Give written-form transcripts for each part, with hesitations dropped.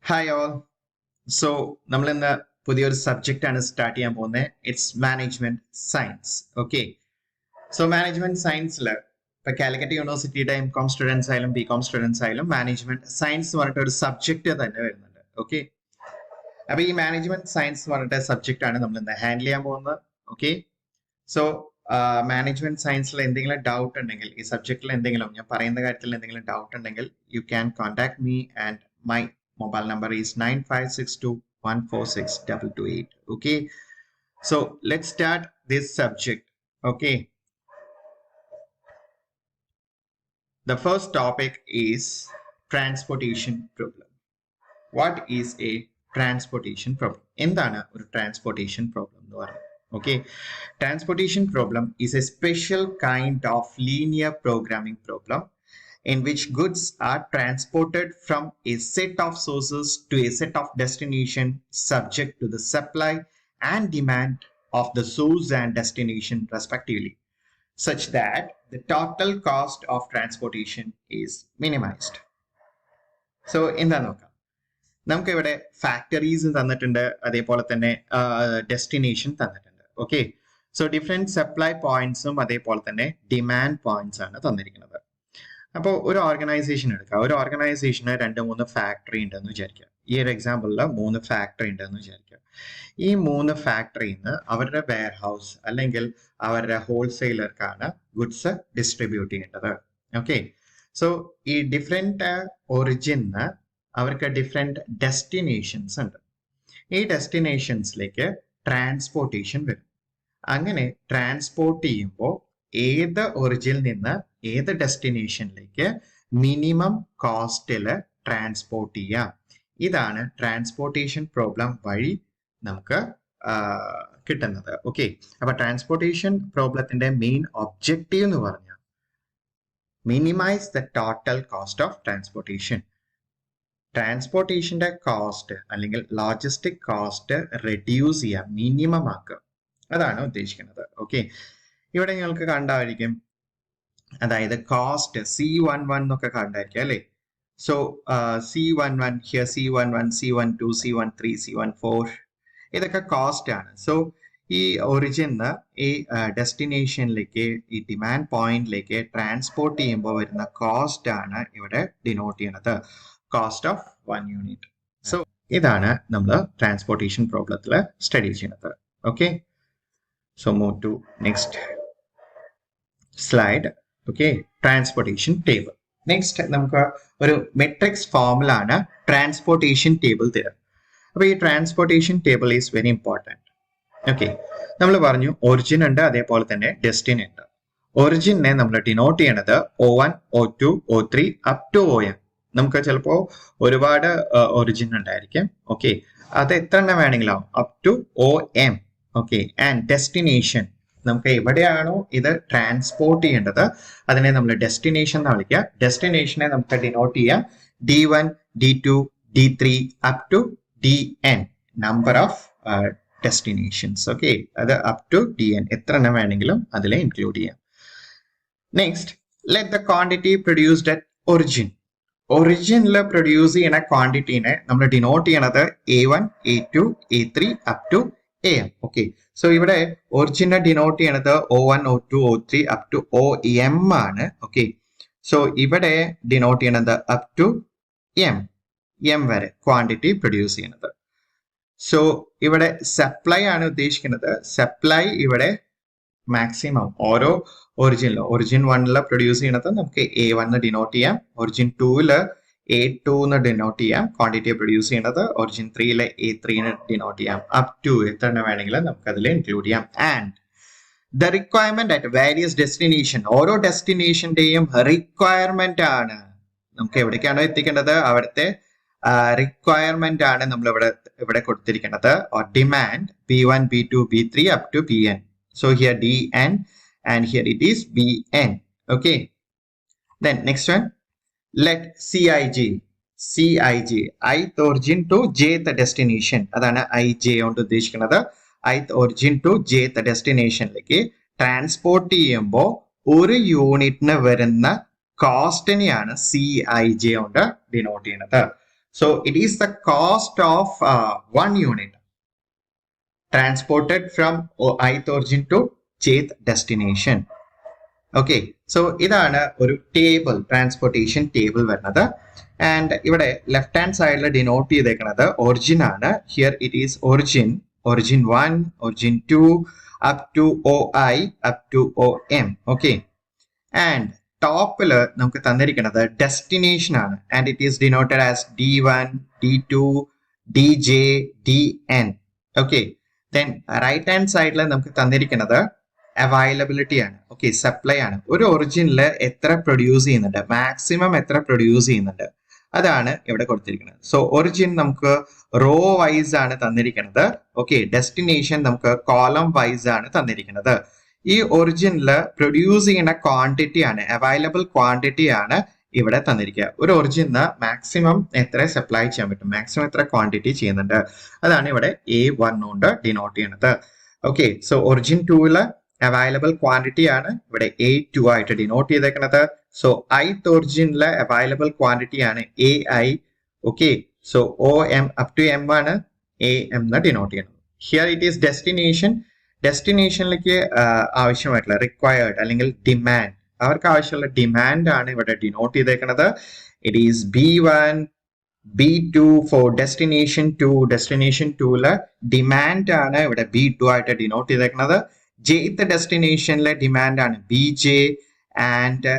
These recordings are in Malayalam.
Hi all. So, നമ്മൾ ഇന്ന് പുതിയൊരു സബ്ജക്റ്റ് ആണ് സ്റ്റാർട്ട് ചെയ്യാൻ പോകുന്നത്. It's management science. Okay. So management സയൻസിൽ ഇപ്പൊ കാലിക്കറ്റ് യൂണിവേഴ്സിറ്റിയുടെ എംകോം സ്റ്റുഡൻസ് ആയാലും ബികോം സ്റ്റുഡൻസ് ആയാലും മാനേജ്മെന്റ് സയൻസ് എന്ന് പറഞ്ഞിട്ട് ഒരു സബ്ജക്റ്റ് തന്നെ വരുന്നുണ്ട്. ഓക്കെ. അപ്പൊ ഈ മാനേജ്മെന്റ് സയൻസ് എന്ന് പറഞ്ഞിട്ട് സബ്ജക്റ്റ് ആണ് നമ്മൾ ഇന്ന് ഹാൻഡിൽ ചെയ്യാൻ പോകുന്നത്. ഓക്കെ. സോ മാനേജ്മെന്റ് സയൻസിൽ എന്തെങ്കിലും ഡൗട്ട് ഉണ്ടെങ്കിൽ ഈ സബ്ജക്റ്റിൽ എന്തെങ്കിലും ഞാൻ പറയുന്ന കാര്യത്തിൽ എന്തെങ്കിലും ഡൗട്ട് ഉണ്ടെങ്കിൽ you can contact me and my mobile number is 9562146228. Okay, so let's start this subject. Okay, the first topic is transportation problem. What is a transportation problem? എന്താണ് ഒരു transportation problem എന്ന് പറയുന്നത്? Okay, transportation problem is a special kind of linear programming problem in which goods are transported from a set of sources to a set of destination subject to the supply and demand of the source and destination respectively, such that the total cost of transportation is minimized. So, എന്താ നോക്കാം. നമുക്ക് ഇവിടെ ഫാക്ടറീസ് തന്നിട്ടുണ്ട്, അതേപോലെ തന്നെ ഡെസ്റ്റിനേഷൻ തന്നിട്ടുണ്ട്. ഓക്കെ, സോ ഡിഫറെന്റ് സപ്ലൈ പോയിന്റ്സും അതേപോലെ തന്നെ ഡിമാൻഡ് പോയിന്റ്സ് ആണ് തന്നിരിക്കുന്നത്. അപ്പോൾ ഒരു ഓർഗനൈസേഷൻ എടുക്കുക. ഒരു ഓർഗനൈസേഷന് 2-3 ഫാക്ടറി ഉണ്ടെന്ന് വിചാരിക്കുക. ഈ ഒരു എക്സാമ്പിളിൽ 3 ഫാക്ടറി ഉണ്ടെന്ന് വിചാരിക്കുക. ഈ 3 ഫാക്ടറിയിൽ നിന്ന് അവരുടെ വെയർ ഹൗസ് അല്ലെങ്കിൽ അവരുടെ ഹോൾസെയിലർക്കാണ് ഗുഡ്സ് ഡിസ്ട്രിബ്യൂട്ട് ചെയ്യേണ്ടത്. ഓക്കെ, സോ ഈ ഡിഫറെന്റ് ഒറിജിന് അവർക്ക് ഡിഫറെന്റ് ഡെസ്റ്റിനേഷൻസ് ഉണ്ട്. ഈ ഡെസ്റ്റിനേഷൻസിലേക്ക് ട്രാൻസ്പോർട്ടേഷൻ വരും. അങ്ങനെ ട്രാൻസ്പോർട്ട് ചെയ്യുമ്പോൾ ഏത് ഒറിജിനിൽ നിന്ന് ഏത് ഡെസ്റ്റിനേഷനിലേക്ക് മിനിമം കോസ്റ്റില് ട്രാൻസ്പോർട്ട് ചെയ്യാം. ഇതാണ് ട്രാൻസ്പോർട്ടേഷൻ പ്രോബ്ലം വഴി നമുക്ക് കിട്ടുന്നത്. ഓക്കെ, അപ്പൊ ട്രാൻസ്പോർട്ടേഷൻ പ്രോബ്ലത്തിന്റെ മെയിൻ ഒബ്ജക്റ്റീവ് എന്ന് പറഞ്ഞാൽ minimise the total cost of transportation. ട്രാൻസ്പോർട്ടേഷന്റെ കോസ്റ്റ് അല്ലെങ്കിൽ ലോജിസ്റ്റിക് കോസ്റ്റ് റെഡ്യൂസ് ചെയ്യുക, മിനിമം ആക്കുക, അതാണ് ഉദ്ദേശിക്കുന്നത്. ഓക്കെ, ഇവിടെ നിങ്ങൾക്ക് കണ്ടായിരിക്കും, അതായത് കോസ്റ്റ് C11 എന്നൊക്കെ കണ്ടായിരിക്കും അല്ലേ. So C11 here, C11, C12, C13, C14 ഇതൊക്കെ കോസ്റ്റ് ആണ്. സോ ഈ ഒറിജിന് ഈ ഡെസ്റ്റിനേഷനിലേക്ക് ഈ ഡിമാൻഡ് പോയിന്റിലേക്ക് ട്രാൻസ്പോർട്ട് ചെയ്യുമ്പോൾ വരുന്ന കോസ്റ്റ് ആണ് ഇവിടെ ഡിനോട്ട് ചെയ്യുന്നത്, കോസ്റ്റ് ഓഫ് 1 യൂണിറ്റ്. സോ ഇതാണ് നമ്മൾ ട്രാൻസ്പോർട്ടേഷൻ പ്രോബ്ലത്തിൽ സ്റ്റഡി ചെയ്യുന്നത്. Okay, so move to next slide. Okay, transportation table. Next നമുക്ക് ഒരു മെട്രിക്സ് ഫോമിലാണ് ട്രാൻസ്പോർട്ടേഷൻ ടേബിൾ തരാം. അപ്പോൾ ഈ transportation table is very important. Okay, നമ്മൾ പറഞ്ഞു ഒറിജിൻ ഉണ്ട്, അതേപോലെ തന്നെ ഡെസ്റ്റിനി ഉണ്ട്. ഒറിജിനെ നമ്മൾ ഡിനോട്ട് ചെയ്യണത് O1, O2, O3 up to OM. നമുക്ക് ചിലപ്പോൾ ഒരുപാട് ഒറിജിൻ ഉണ്ടായിരിക്കും. ഓക്കെ, അത് എത്ര എണ്ണം വേണമെങ്കിലും up to OM. Okay, and destination നമുക്ക് എവിടെയാണോ ഇത് ട്രാൻസ്പോർട്ട് ചെയ്യേണ്ടത് അതിനെ നമ്മൾ ഡെസ്റ്റിനേഷൻ എന്ന് വിളിക്കുക. ഡെസ്റ്റിനേഷനെ നമുക്ക് ഡിനോട്ട് ചെയ്യാം D1, D2, D3 up to DN, number of destinations. Okay, അത് അപ് ടു DN എത്ര എണ്ണം വേണമെങ്കിലും അതിൽ ഇൻക്ലൂഡ് ചെയ്യാം. Next, let the quantity produced at origin. ഒറിജിനിൽ പ്രൊഡ്യൂസ് ചെയ്യുന്ന ക്വാണ്ടിറ്റീനെ നമ്മൾ ഡിനോട്ട് ചെയ്യണത് A1, A2, A3 up to AM. Okay, so ഇവിടെ ഒറിജിനെ ഡിനോട്ട് ചെയ്യണത് O1, O2, O3 up to OM ആണ്. ഓക്കെ, സോ ഇവിടെ ഡിനോട്ട് ചെയ്യണത് അപ് ടു M വരെ ക്വാണ്ടിറ്റി പ്രൊഡ്യൂസ് ചെയ്യുന്നത്. സോ ഇവിടെ സപ്ലൈ ആണ് ഉദ്ദേശിക്കുന്നത്. സപ്ലൈ ഇവിടെ മാക്സിമം ഓരോ ഒറിജിനിലും, ഒറിജിൻ 1 പ്രൊഡ്യൂസ് ചെയ്യണത് നമുക്ക് A1 ഡിനോട്ട് ചെയ്യാം, ഒറിജിൻ 2 A2 എന്ന് ഡിനോട്ട് ചെയ്യാം ക്വാണ്ടിറ്റി പ്രൊഡ്യൂസ് ചെയ്യുന്നത്, ഒറിജിൻ 3 A3 ഡിനോട്ട് ചെയ്യാം, അപ് ടു എത്ര വേണമെങ്കിലും നമുക്ക് അതിൽ ഇൻക്ലൂഡ് ചെയ്യാം. And the requirement at various destination, ഓരോ ഡെസ്റ്റിനേഷന്റെയും റിക്വയർമെന്റ് ആണ് നമുക്ക് എവിടേക്കാണോ എത്തിക്കേണ്ടത് അവിടുത്തെ റിക്വയർമെന്റ് ആണ് നമ്മൾ ഇവിടെ കൊടുത്തിരിക്കുന്നത്. Or demand B1, B2, B3 up to BN. So here DN and here it is BN. Okay, then next one, let CIJ ith origin to jth destination, അതാണ് IJ കൊണ്ട് ഉദ്ദേശിക്കുന്നത്. ith origin to jth ഡെസ്റ്റിനേഷനിലേക്ക് ട്രാൻസ്പോർട്ട് ചെയ്യുമ്പോൾ ഒരു യൂണിറ്റിന് വരുന്ന കോസ്റ്റിനെയാണ് CIJ കൊണ്ട് ഡിനോട്ട് ചെയ്യുന്നത്. So it is the cost of 1 unit transported from ith origin to jth destination. Okay, so ഇതാണ് ഒരു ടേബിൾ, ട്രാൻസ്പോർട്ടേഷൻ ടേബിൾ വരുന്നത്. ആൻഡ് ഇവിടെ ലെഫ്റ്റ് ഹാൻഡ് സൈഡിൽ ഡിനോട്ട് ചെയ്തേക്കുന്നത് ഒറിജിൻ ആണ്. Here it is origin 1, origin 2 up to O I up to O M. Okay, and ടോപ്പിൽ നമുക്ക് തന്നിരിക്കുന്നത് ഡെസ്റ്റിനേഷൻ ആണ്. And it is denoted as D1, D2, DJ, DN. Okay, then right hand സൈഡിൽ നമുക്ക് തന്നിരിക്കുന്നത് അവൈലബിലിറ്റി ആണ്. ഓക്കെ, സപ്ലൈ ആണ്. ഒരു ഒറിജിനിൽ എത്ര പ്രൊഡ്യൂസ് ചെയ്യുന്നുണ്ട്, മാക്സിമം എത്ര പ്രൊഡ്യൂസ് ചെയ്യുന്നുണ്ട്, അതാണ് ഇവിടെ കൊടുത്തിരിക്കുന്നത്. സോ ഒറിജിൻ നമുക്ക് റോ വൈസ് ആണ് തന്നിരിക്കുന്നത്. ഓക്കെ, ഡെസ്റ്റിനേഷൻ നമുക്ക് കോളം വൈസ് ആണ് തന്നിരിക്കുന്നത്. ഈ ഒറിജിനിൽ പ്രൊഡ്യൂസ് ചെയ്യുന്ന ക്വാണ്ടിറ്റി ആണ്, അവൈലബിൾ ക്വാണ്ടിറ്റി ആണ് ഇവിടെ തന്നിരിക്കുക. ഒരു ഒറിജിന് മാക്സിമം എത്ര സപ്ലൈ ചെയ്യാൻ പറ്റും, മാക്സിമം എത്ര ക്വാണ്ടിറ്റി ചെയ്യുന്നുണ്ട്, അതാണ് ഇവിടെ A1 കൊണ്ട് ഡിനോട്ട് ചെയ്യുന്നത്. Okay, so origin 2 available quantity ആണ് ഇവിടെ A2 ആയിട്ട് ഡിനോട്ട് ചെയ്തേക്കുന്നത്. സോ ith ഒറിജിനിലെ അവൈലബിൾ ക്വാണ്ടിറ്റി ആണ് AI. Okay, so OM up to M ആണ് AM എന്ന് ഡിനോട്ട് ചെയ്യുന്നത്. Here it is destination. ഡെസ്റ്റിനേഷനിലേക്ക് ആവശ്യമായിട്ടുള്ള റിക്വയർഡ് അല്ലെങ്കിൽ ഡിമാൻഡ്, അവർക്ക് ആവശ്യമുള്ള ഡിമാൻഡ് ആണ് ഇവിടെ ഡിനോട്ട് ചെയ്തേക്കുന്നത്. It is B1, B2 for destination 2. Destination 2 demand ആണ് ഇവിടെ B2 ആയിട്ട് ഡിനോട്ട് ചെയ്തേക്കുന്നത്. jth ഡെസ്റ്റിനേഷനിലെ ഡിമാൻഡ് ആണ് BJ ആൻഡ്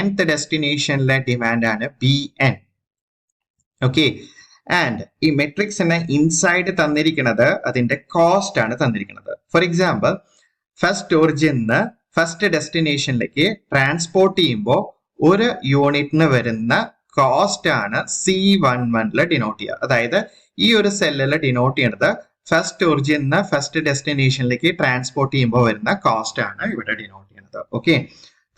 nth ഡെസ്റ്റിനേഷനിലെ ഡിമാൻഡ് ആണ് BN. ഓക്കെ, ആൻഡ് ഈ മെട്രിക്സിന് ഇൻസൈഡ് തന്നിരിക്കുന്നത് അതിന്റെ കോസ്റ്റ് ആണ് തന്നിരിക്കുന്നത്. ഫോർ എക്സാമ്പിൾ, ഫസ്റ്റ് ഒറിജിന്ന് ഫസ്റ്റ് ഡെസ്റ്റിനേഷനിലേക്ക് ട്രാൻസ്പോർട്ട് ചെയ്യുമ്പോൾ ഒരു യൂണിറ്റിന് വരുന്ന കോസ്റ്റ് ആണ് C11 ഡിനോട്ട് ചെയ്യുക. അതായത് ഈ ഒരു സെല്ലിൽ ഡിനോട്ട് ചെയ്യുന്നത് ഫസ്റ്റ് ഒറിജിന് ഫസ്റ്റ് ഡെസ്റ്റിനേഷനിലേക്ക് ട്രാൻസ്പോർട്ട് ചെയ്യുമ്പോൾ വരുന്ന കോസ്റ്റ് ആണ് ഇവിടെ ഡിനോട്ട് ചെയ്യുന്നത്. ഓക്കെ,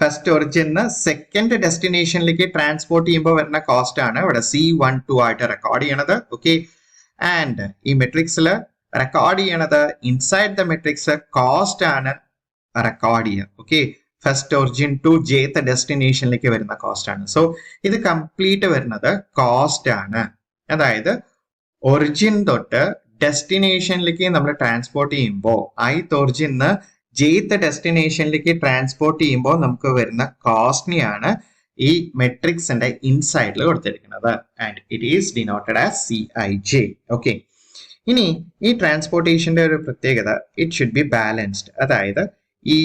ഫസ്റ്റ് ഒറിജിന് സെക്കൻഡ് ഡെസ്റ്റിനേഷനിലേക്ക് ട്രാൻസ്പോർട്ട് ചെയ്യുമ്പോൾ വരുന്ന കോസ്റ്റ് ആണ് ഇവിടെ C12 ആയിട്ട് റെക്കോർഡ് ചെയ്യണത്. ഓക്കെ, ആൻഡ് ഈ മെട്രിക്സിൽ റെക്കോർഡ് ചെയ്യണത് ഇൻസൈഡ് ദ മെട്രിക്സ് കോസ്റ്റ് ആണ് റെക്കോർഡ് ചെയ്യുക. Okay, first origin to jth ഡെസ്റ്റിനേഷനിലേക്ക് വരുന്ന കോസ്റ്റ് ആണ്. സോ ഇത് കംപ്ലീറ്റ് വരുന്നത് കോസ്റ്റ് ആണ്. അതായത് ഒറിജിൻ തൊട്ട് ഡെസ്റ്റിനേഷനിലേക്ക് നമ്മൾ ട്രാൻസ്പോർട്ട് ചെയ്യുമ്പോൾ ith ഒറിജിന്ന് jth ഡെസ്റ്റിനേഷനിലേക്ക് ട്രാൻസ്പോർട്ട് ചെയ്യുമ്പോൾ നമുക്ക് വരുന്ന കോസ്റ്റിനെയാണ് ഈ മെട്രിക്സിന്റെ ഇൻസൈഡിൽ കൊടുത്തിരിക്കുന്നത്. And it is denoted as CIJ. Okay, ഇനി ഈ ട്രാൻസ്പോർട്ടേഷന്റെ ഒരു പ്രത്യേകത, ഇറ്റ് ഷുഡ് ബി ബാലൻസ്ഡ്. അതായത് ഈ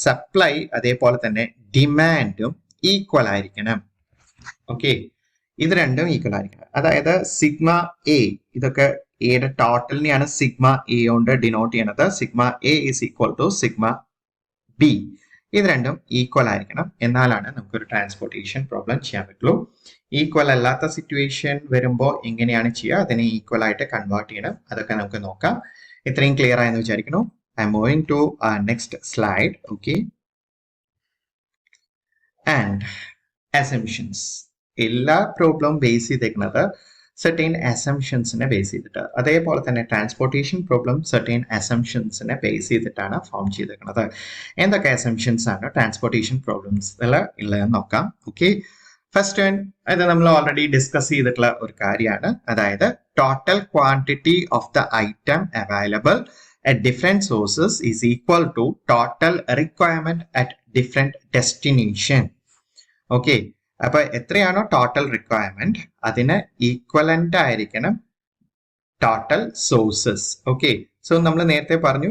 സപ്ലൈ അതേപോലെ തന്നെ ഡിമാൻഡും ഈക്വൽ ആയിരിക്കണം. ഓക്കെ, ഇത് രണ്ടും ഈക്വൽ ആയിരിക്കണം. അതായത് സിഗ്മ എ, ഇതൊക്കെ എയുടെ ടോട്ടലിനെയാണ് സിഗ്മ എ കൊണ്ട് ഡിനോട്ട് ചെയ്യണത്. Sigma A is equal to sigma B. ഇത് രണ്ടും ഈക്വൽ ആയിരിക്കണം, എന്നാലാണ് നമുക്കൊരു ട്രാൻസ്പോർട്ടേഷൻ പ്രോബ്ലം ചെയ്യാൻ പറ്റുള്ളൂ. ഈക്വൽ അല്ലാത്ത സിറ്റുവേഷൻ വരുമ്പോൾ എങ്ങനെയാണ് ചെയ്യുക, അതിനെ ഈക്വൽ ആയിട്ട് കൺവേർട്ട് ചെയ്യണം, അതൊക്കെ നമുക്ക് നോക്കാം. ഇത്രയും ക്ലിയർ ആയെന്ന് വിചാരിക്കുന്നു. I am moving to next slide. Okay, and assumptions. എല്ലാ പ്രോബ്ലം ബേസ് ചെയ്തേക്കുന്നത് certain assumptionsനെ ബേസ് ചെയ്തിട്ട്, അതേപോലെ തന്നെ ട്രാൻസ്പോർട്ടേഷൻ പ്രോബ്ലം certain assumptionsനെ ബേസ് ചെയ്തിട്ടാണ് ഫോം ചെയ്തേക്കുന്നത്. എന്തൊക്കെ അസംഷൻസ് ആണ് ട്രാൻസ്പോർട്ടേഷൻ പ്രോബ്ലംസ് ഉള്ളതെന്ന് നോക്കാം. ഓക്കെ, ഫസ്റ്റ് വൺ, ഇത് നമ്മൾ ഓൾറെഡി ഡിസ്കസ് ചെയ്തിട്ടുള്ള ഒരു കാര്യമാണ്. അതായത് total quantity of the item available at different sources is equal to total requirement at different destination. Okay, അപ്പൊ എത്രയാണോ ടോട്ടൽ റിക്വയർമെന്റ് അതിന് ഈക്വലന്റ് ആയിരിക്കണം ടോട്ടൽ സോഴ്സസ്. ഓക്കെ, സോ നമ്മൾ നേരത്തെ പറഞ്ഞു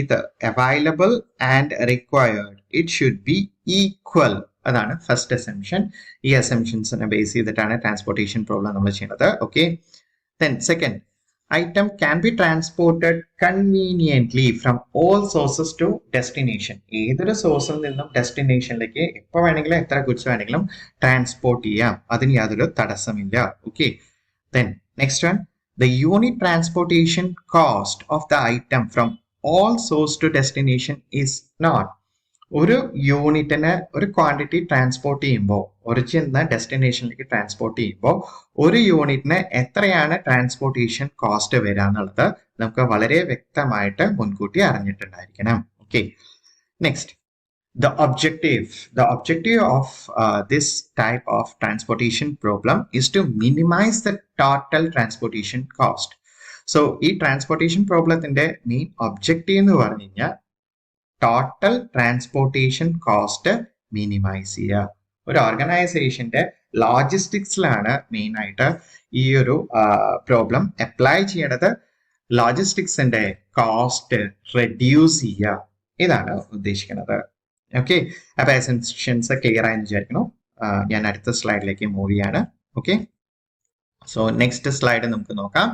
ഇത് available and required, it should be equal. അതാണ് ഫസ്റ്റ് അസംഷൻ. ഈ അസംഷൻസിനെ ബേസ് ചെയ്തിട്ടാണ് ട്രാൻസ്പോർട്ടേഷൻ പ്രോബ്ലം നമ്മൾ ചെയ്യുന്നത്. Okay, then second, item can be transported conveniently from all sources to destination. ഏതൊരു സോഴ്സിൽ നിന്നും ഡെസ്റ്റിനേഷനിലേക്ക് എപ്പോൾ വേണമെങ്കിലും എത്ര ഗുഡ്സ് വേണമെങ്കിലും ട്രാൻസ്പോർട്ട് ചെയ്യാം, അതിന് യാതൊരു തടസ്സമില്ല. Okay, then next one, the unit transportation cost of the item from all source to destination is not. ഒരു യൂണിറ്റിന് ഒരു ക്വാണ്ടിറ്റി ട്രാൻസ്പോർട്ട് ചെയ്യുമ്പോൾ, ഒറിജിനിൽ ഡെസ്റ്റിനേഷനിലേക്ക് ട്രാൻസ്പോർട്ട് ചെയ്യുമ്പോൾ ഒരു യൂണിറ്റിന് എത്രയാണ് ട്രാൻസ്പോർട്ടേഷൻ കോസ്റ്റ് വരിക എന്നുള്ളത് നമുക്ക് വളരെ വ്യക്തമായിട്ട് മുൻകൂട്ടി അറിഞ്ഞിട്ടുണ്ടായിരിക്കണം. Okay, next, the objective of this type of transportation problem is to minimize the total transportation cost. So ഈ transportation problemത്തിന്റെ main objective എന്ന് പറഞ്ഞു കഴിഞ്ഞാൽ ടോട്ടൽ ട്രാൻസ്പോർട്ടേഷൻ കോസ്റ്റ് മിനിമൈസ് ചെയ്യുക. ഒരു ഓർഗനൈസേഷന്റെ ലോജിസ്റ്റിക്സിലാണ് മെയിൻ ആയിട്ട് ഈ ഒരു പ്രോബ്ലം അപ്ലൈ ചെയ്യേണ്ടത്. ലോജിസ്റ്റിക്സിന്റെ കോസ്റ്റ് റെഡ്യൂസ് ചെയ്യുക, ഇതാണ് ഉദ്ദേശിക്കുന്നത്. ഓക്കെ, അപ്പൊ എസെൻഷ്യൻസ് ക്ലിയർ ആയെന്ന് വിചാരിക്കണം. ഞാൻ അടുത്ത സ്ലൈഡിലേക്ക് മൂവ് ചെയ്യാണ്. ഓക്കെ, സോ നെക്സ്റ്റ് സ്ലൈഡ് നമുക്ക് നോക്കാം.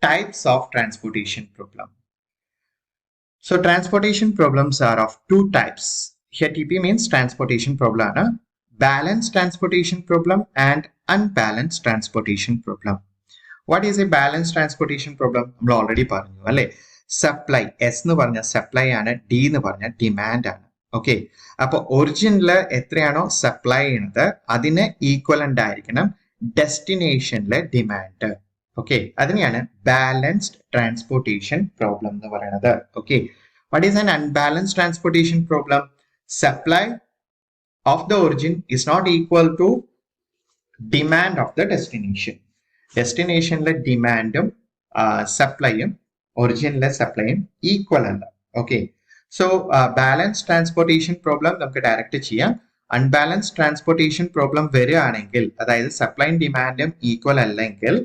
Types of transportation problem. So transportation problems are of two types. Here TP means transportation problem, balanced transportation problem and unbalanced transportation problem. What is a balanced transportation problem? നമ്മൾ ഓൾറെഡി പറഞ്ഞു അല്ലേ. സപ്ലൈ, എസ് എന്ന് പറഞ്ഞ സപ്ലൈ ആണ്, ഡി എന്ന് പറഞ്ഞ ഡിമാൻഡ് ആണ്. ഓക്കെ, അപ്പൊ ഒറിജിനില് എത്രയാണോ സപ്ലൈ ചെയ്യുന്നത് അതിന് ഈക്വലന്റ് ആയിരിക്കണം ഡെസ്റ്റിനേഷനിലെ ഡിമാൻഡ്. ഓക്കെ, അതിനെയാണ് ബാലൻസ്ഡ് ട്രാൻസ്പോർട്ടേഷൻ പ്രോബ്ലം എന്ന് പറയുന്നത്. Okay, what is an unbalanced transportation problem? Supply of the origin is not equal to demand of the destination. Destinationലെ ഡിമാൻഡും സപ്ലൈയും ഒറിജിനിലെ സപ്ലൈയും ഈക്വൽ അല്ല. Okay, so balance transportation problem നമുക്ക് ഡയറക്റ്റ് ചെയ്യാം. അൺബാലൻസ് ട്രാൻസ്പോർട്ടേഷൻ പ്രോബ്ലം വരികയാണെങ്കിൽ, അതായത് സപ്ലൈയും ഡിമാൻഡും ഈക്വൽ അല്ലെങ്കിൽ,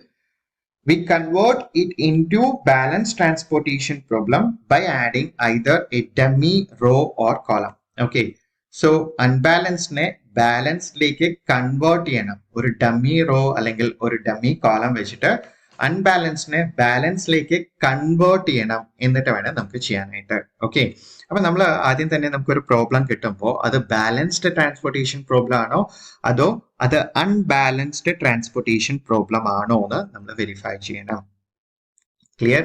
we convert it into balanced transportation problem by adding either a dummy row or column. Okay, so unbalanced ne balanced like convert ചെയ്യണം. ഒരു ഡമ്മി റോ അല്ലെങ്കിൽ ഒരു ഡമ്മി കോളം വെച്ചിട്ട് അൺബാലൻസിനെ ബാലൻസിലേക്ക് കൺവേർട്ട് ചെയ്യണം, എന്നിട്ട് വേണം നമുക്ക് ചെയ്യാനായിട്ട്. ഓക്കെ, അപ്പൊ നമ്മൾ ആദ്യം തന്നെ നമുക്കൊരു പ്രോബ്ലം കിട്ടുമ്പോൾ അത് ബാലൻസ്ഡ് ട്രാൻസ്പോർട്ടേഷൻ പ്രോബ്ലം ആണോ അതോ അത് അൺബാലൻസ്ഡ് ട്രാൻസ്പോർട്ടേഷൻ പ്രോബ്ലം ആണോ എന്ന് നമ്മൾ വെരിഫൈ ചെയ്യണം. ക്ലിയർ?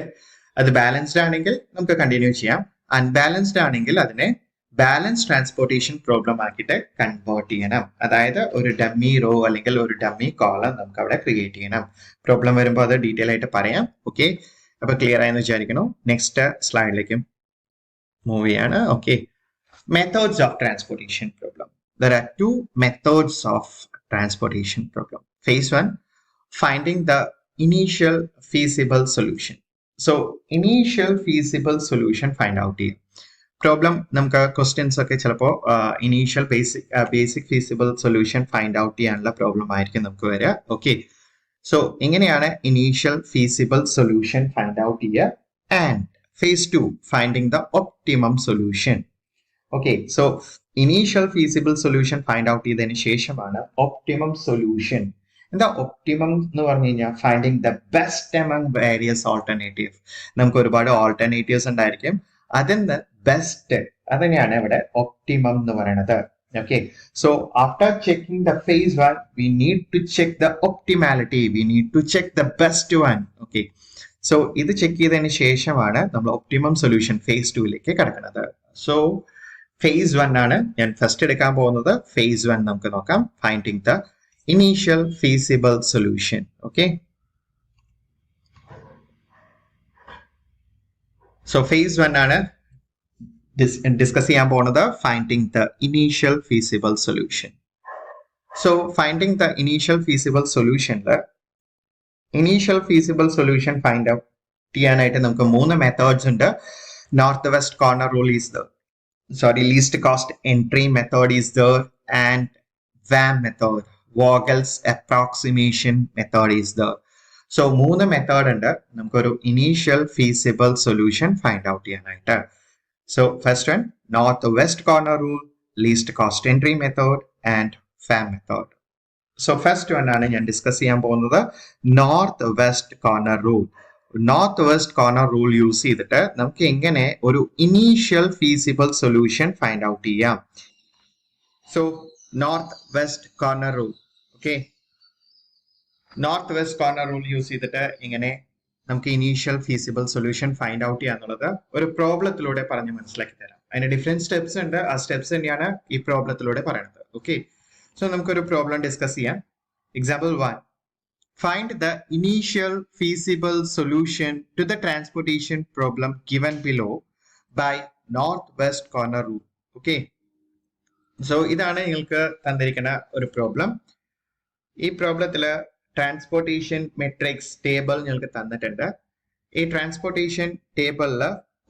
അത് ബാലൻസ്ഡ് ആണെങ്കിൽ നമുക്ക് കണ്ടിന്യൂ ചെയ്യാം, അൺബാലൻസ്ഡ് ആണെങ്കിൽ അതിനെ ബാലൻസ് ട്രാൻസ്പോർട്ടേഷൻ പ്രോബ്ലം ആക്കിയിട്ട് കൺവേർട്ട് ചെയ്യണം. അതായത് ഒരു ഡമ്മി റോ അല്ലെങ്കിൽ ഒരു ഡമ്മി കോളം നമുക്ക് അവിടെ ക്രിയേറ്റ് ചെയ്യണം. പ്രോബ്ലം വരുമ്പോൾ അത് ഡീറ്റെയിൽ ആയിട്ട് പറയാം. ഓക്കെ, അപ്പൊ ക്ലിയർ ആയെന്ന് വിചാരിക്കുന്നു. നെക്സ്റ്റ് സ്ലൈഡിലേക്ക് മൂവ് ചെയ്യാണ്. Okay, methods of transportation problem. There are two methods of transportation problem. Phase 1, finding the initial feasible solution. So initial feasible solution find out here. Problem നമുക്ക് ക്വസ്റ്റ്യൻസ് ഒക്കെ ചിലപ്പോൾ initial basic feasible solution find out ചെയ്യാനുള്ള പ്രോബ്ലം ആയിരിക്കും നമുക്ക് വരിക. ഓക്കെ, സോ ഇങ്ങനെയാണ് initial feasible solution find out ചെയ്യുക. And phase 2, finding the optimum solution. Okay, so initial feasible solution find out ചെയ്തതിന് ശേഷമാണ് optimum solution. എന്താ ഒപ്റ്റിമം എന്ന് പറഞ്ഞു കഴിഞ്ഞാൽ finding the best among various alternatives. നമുക്ക് ഒരുപാട് ഓൾട്ടർനേറ്റീവ്സ് ഉണ്ടായിരിക്കും, അതിന് ബെസ്റ്റ്, അതിനെയാണ് ഇവിടെ ഒപ്റ്റിമം എന്ന് പറയുന്നത്. Okay, so after checking the phase 1, we need to check the optimality. We need to check the best one. Okay, so ഇത് ചെക്ക് ചെയ്തതിന് ശേഷമാണ് നമ്മൾ ഒപ്റ്റിമം സൊല്യൂഷൻ phase 2ലേക്ക് കടക്കുന്നത്. സോ phase 1 ആണ് ഞാൻ ഫസ്റ്റ് എടുക്കാൻ പോകുന്നത്. phase 1 നമുക്ക് നോക്കാം, finding the initial feasible solution. Okay, so phase 1 ആണ് ഡിസ്കസ് ചെയ്യാൻ പോകുന്നത്, finding the initial feasible solution. So finding the initial feasible സൊല്യൂഷനിൽ initial feasible solution find out ചെയ്യാനായിട്ട് നമുക്ക് 3 മെത്തേഡ്സ് ഉണ്ട്. North west corner rule is there, least cost entry method is there, and VAM method, Vogel's approximation method is there. So 3 method ഉണ്ട് നമുക്കൊരു initial feasible solution find out ചെയ്യാനായിട്ട്. So first one, north west corner rule, least cost entry method and VAM method. So first one ആണ് ഞാൻ ഡിസ്കസ് ചെയ്യാൻ പോകുന്നത്, north west corner rule. North west corner rule use ചെയ്തിട്ട് നമുക്ക് എങ്ങനെ ഒരു initial feasible solution find out ചെയ്യാം. So north west corner rule. Okay, north west corner rule use ചെയ്തിട്ട് ഇങ്ങനെ നമുക്ക് initial feasible solution find out ചെയ്യാന്നുള്ളത് ഒരു പ്രോബ്ലത്തിലൂടെ പറഞ്ഞ് മനസ്സിലാക്കി തരാം. അതിന് ഡിഫറെന്റ് സ്റ്റെപ്സ് ഉണ്ട്, ആ സ്റ്റെപ്സ് തന്നെയാണ് ഈ പ്രോബ്ലത്തിലൂടെ പറയുന്നത്. ഓക്കെ, സോ നമുക്കൊരു പ്രോബ്ലം ഡിസ്കസ് ചെയ്യാം. Example 1, find the initial feasible solution to the transportation problem given below by northwest corner rule. Okay, so ഇതാണ് നിങ്ങൾക്ക് തന്നിരിക്കുന്ന ഒരു പ്രോബ്ലം. ഈ പ്രോബ്ലത്തിൽ ട്രാൻസ്പോർട്ടേഷൻ മെട്രിക്സ് ടേബിൾ നിങ്ങൾക്ക് തന്നിട്ടുണ്ട്. ഈ ട്രാൻസ്പോർട്ടേഷൻ ടേബിളിൽ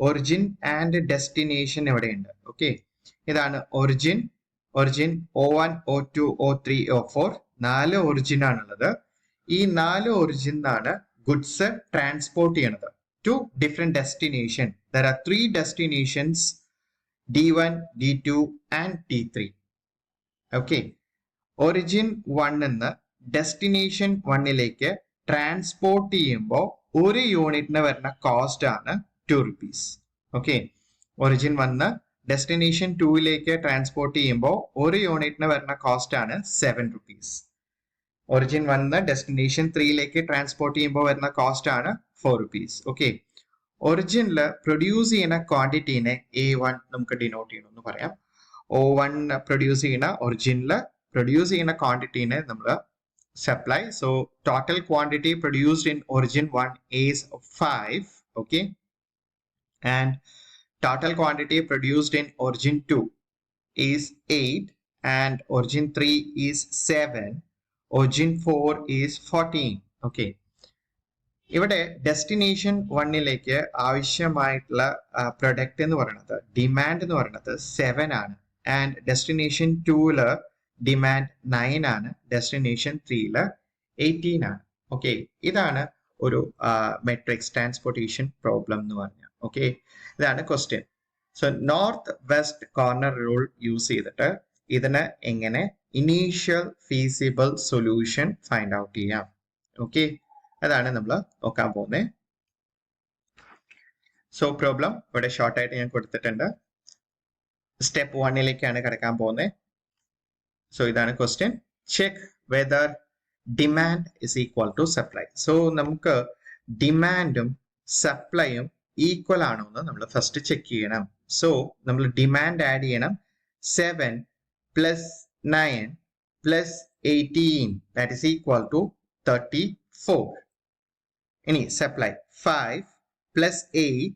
ഒറിജിൻ ആൻഡ് ഡെസ്റ്റിനേഷൻ എവിടെയുണ്ട്. ഓക്കെ, ഇതാണ് origin. Origin O1 O2 O3 O4 4 origin ആണുള്ളത്. ഈ 4 ഒറിജിൻ ആണ് ഗുഡ്സ് ട്രാൻസ്പോർട്ട് ചെയ്യണത് to different destination. There are 3 destinations D1 D2 and D3. Okay, origin 1 നിന്ന് ഡെസ്റ്റിനേഷൻ 1ലേക്ക് ട്രാൻസ്പോർട്ട് ചെയ്യുമ്പോൾ ഒരു യൂണിറ്റിന് വരുന്ന കോസ്റ്റ് ആണ് 2 rupees. ഓക്കെ, ഒറിജിൻ 1 ഡെസ്റ്റിനേഷൻ 2ലേക്ക് ട്രാൻസ്പോർട്ട് ചെയ്യുമ്പോൾ ഒരു യൂണിറ്റിന് വരുന്ന കോസ്റ്റ് ആണ് 7 rupees. ഒറിജിൻ 1 ഡെസ്റ്റിനേഷൻ 3ലേക്ക് ട്രാൻസ്പോർട്ട് ചെയ്യുമ്പോൾ വരുന്ന കോസ്റ്റ് ആണ് 4 rupees. ഓക്കെ, ഒറിജിനിൽ പ്രൊഡ്യൂസ് ചെയ്യുന്ന ക്വാണ്ടിറ്റീനെ A1 നമുക്ക് ഡിനോട്ട് ചെയ്യണമെന്ന് പറയാം. O1 പ്രൊഡ്യൂസ് ചെയ്യുന്ന ഒറിജിനിൽ പ്രൊഡ്യൂസ് ചെയ്യുന്ന ക്വാണ്ടിറ്റീനെ നമ്മൾ supply. So total quantity produced in origin 1 is 5. Okay, and total quantity produced in origin 2 is 8, and origin 3 is 7, origin 4 is 14. Okay, ഇവിടെ ഡെസ്റ്റിനേഷൻ 1ലേക്ക് ആവശ്യമായിട്ടുള്ള പ്രൊഡക്റ്റ് എന്ന് പറയുന്നത് ഡിമാൻഡ് എന്ന് പറയുന്നത് 7 ആണ്. ആൻഡ് ഡെസ്റ്റിനേഷൻ 2ല് ഡിമാൻഡ് 9 ആണ്. ഡെസ്റ്റിനേഷൻ 3ല് 18 ആണ്. ഓക്കെ, ഇതാണ് ഒരു മെട്രിക്സ് ട്രാൻസ്പോർട്ടേഷൻ പ്രോബ്ലം എന്ന് പറഞ്ഞാൽ. ഓക്കെ, ഇതാണ് question. So north west corner rule use ചെയ്തിട്ട് ഇതിന് എങ്ങനെ initial feasible solution find out ചെയ്യാം. ഓക്കെ, അതാണ് നമ്മൾ നോക്കാൻ പോകുന്നത്. സോ പ്രോബ്ലം ഇവിടെ ഷോർട്ടായിട്ട് ഞാൻ കൊടുത്തിട്ടുണ്ട്. സ്റ്റെപ്പ് 1ലേക്കാണ് കിടക്കാൻ പോകുന്നത്. സോ ഇതാണ് question. Check whether demand is equal to supply. So നമുക്ക് ഡിമാൻഡും സപ്ലൈയും ഈക്വൽ ആണോ എന്ന് നമ്മൾ ഫസ്റ്റ് ചെക്ക് ചെയ്യണം. സോ നമ്മൾ ഡിമാൻഡ് ആഡ് ചെയ്യണം. 7 plus 9 plus 18 that is equal to 34. ഇനി supply 5 plus 8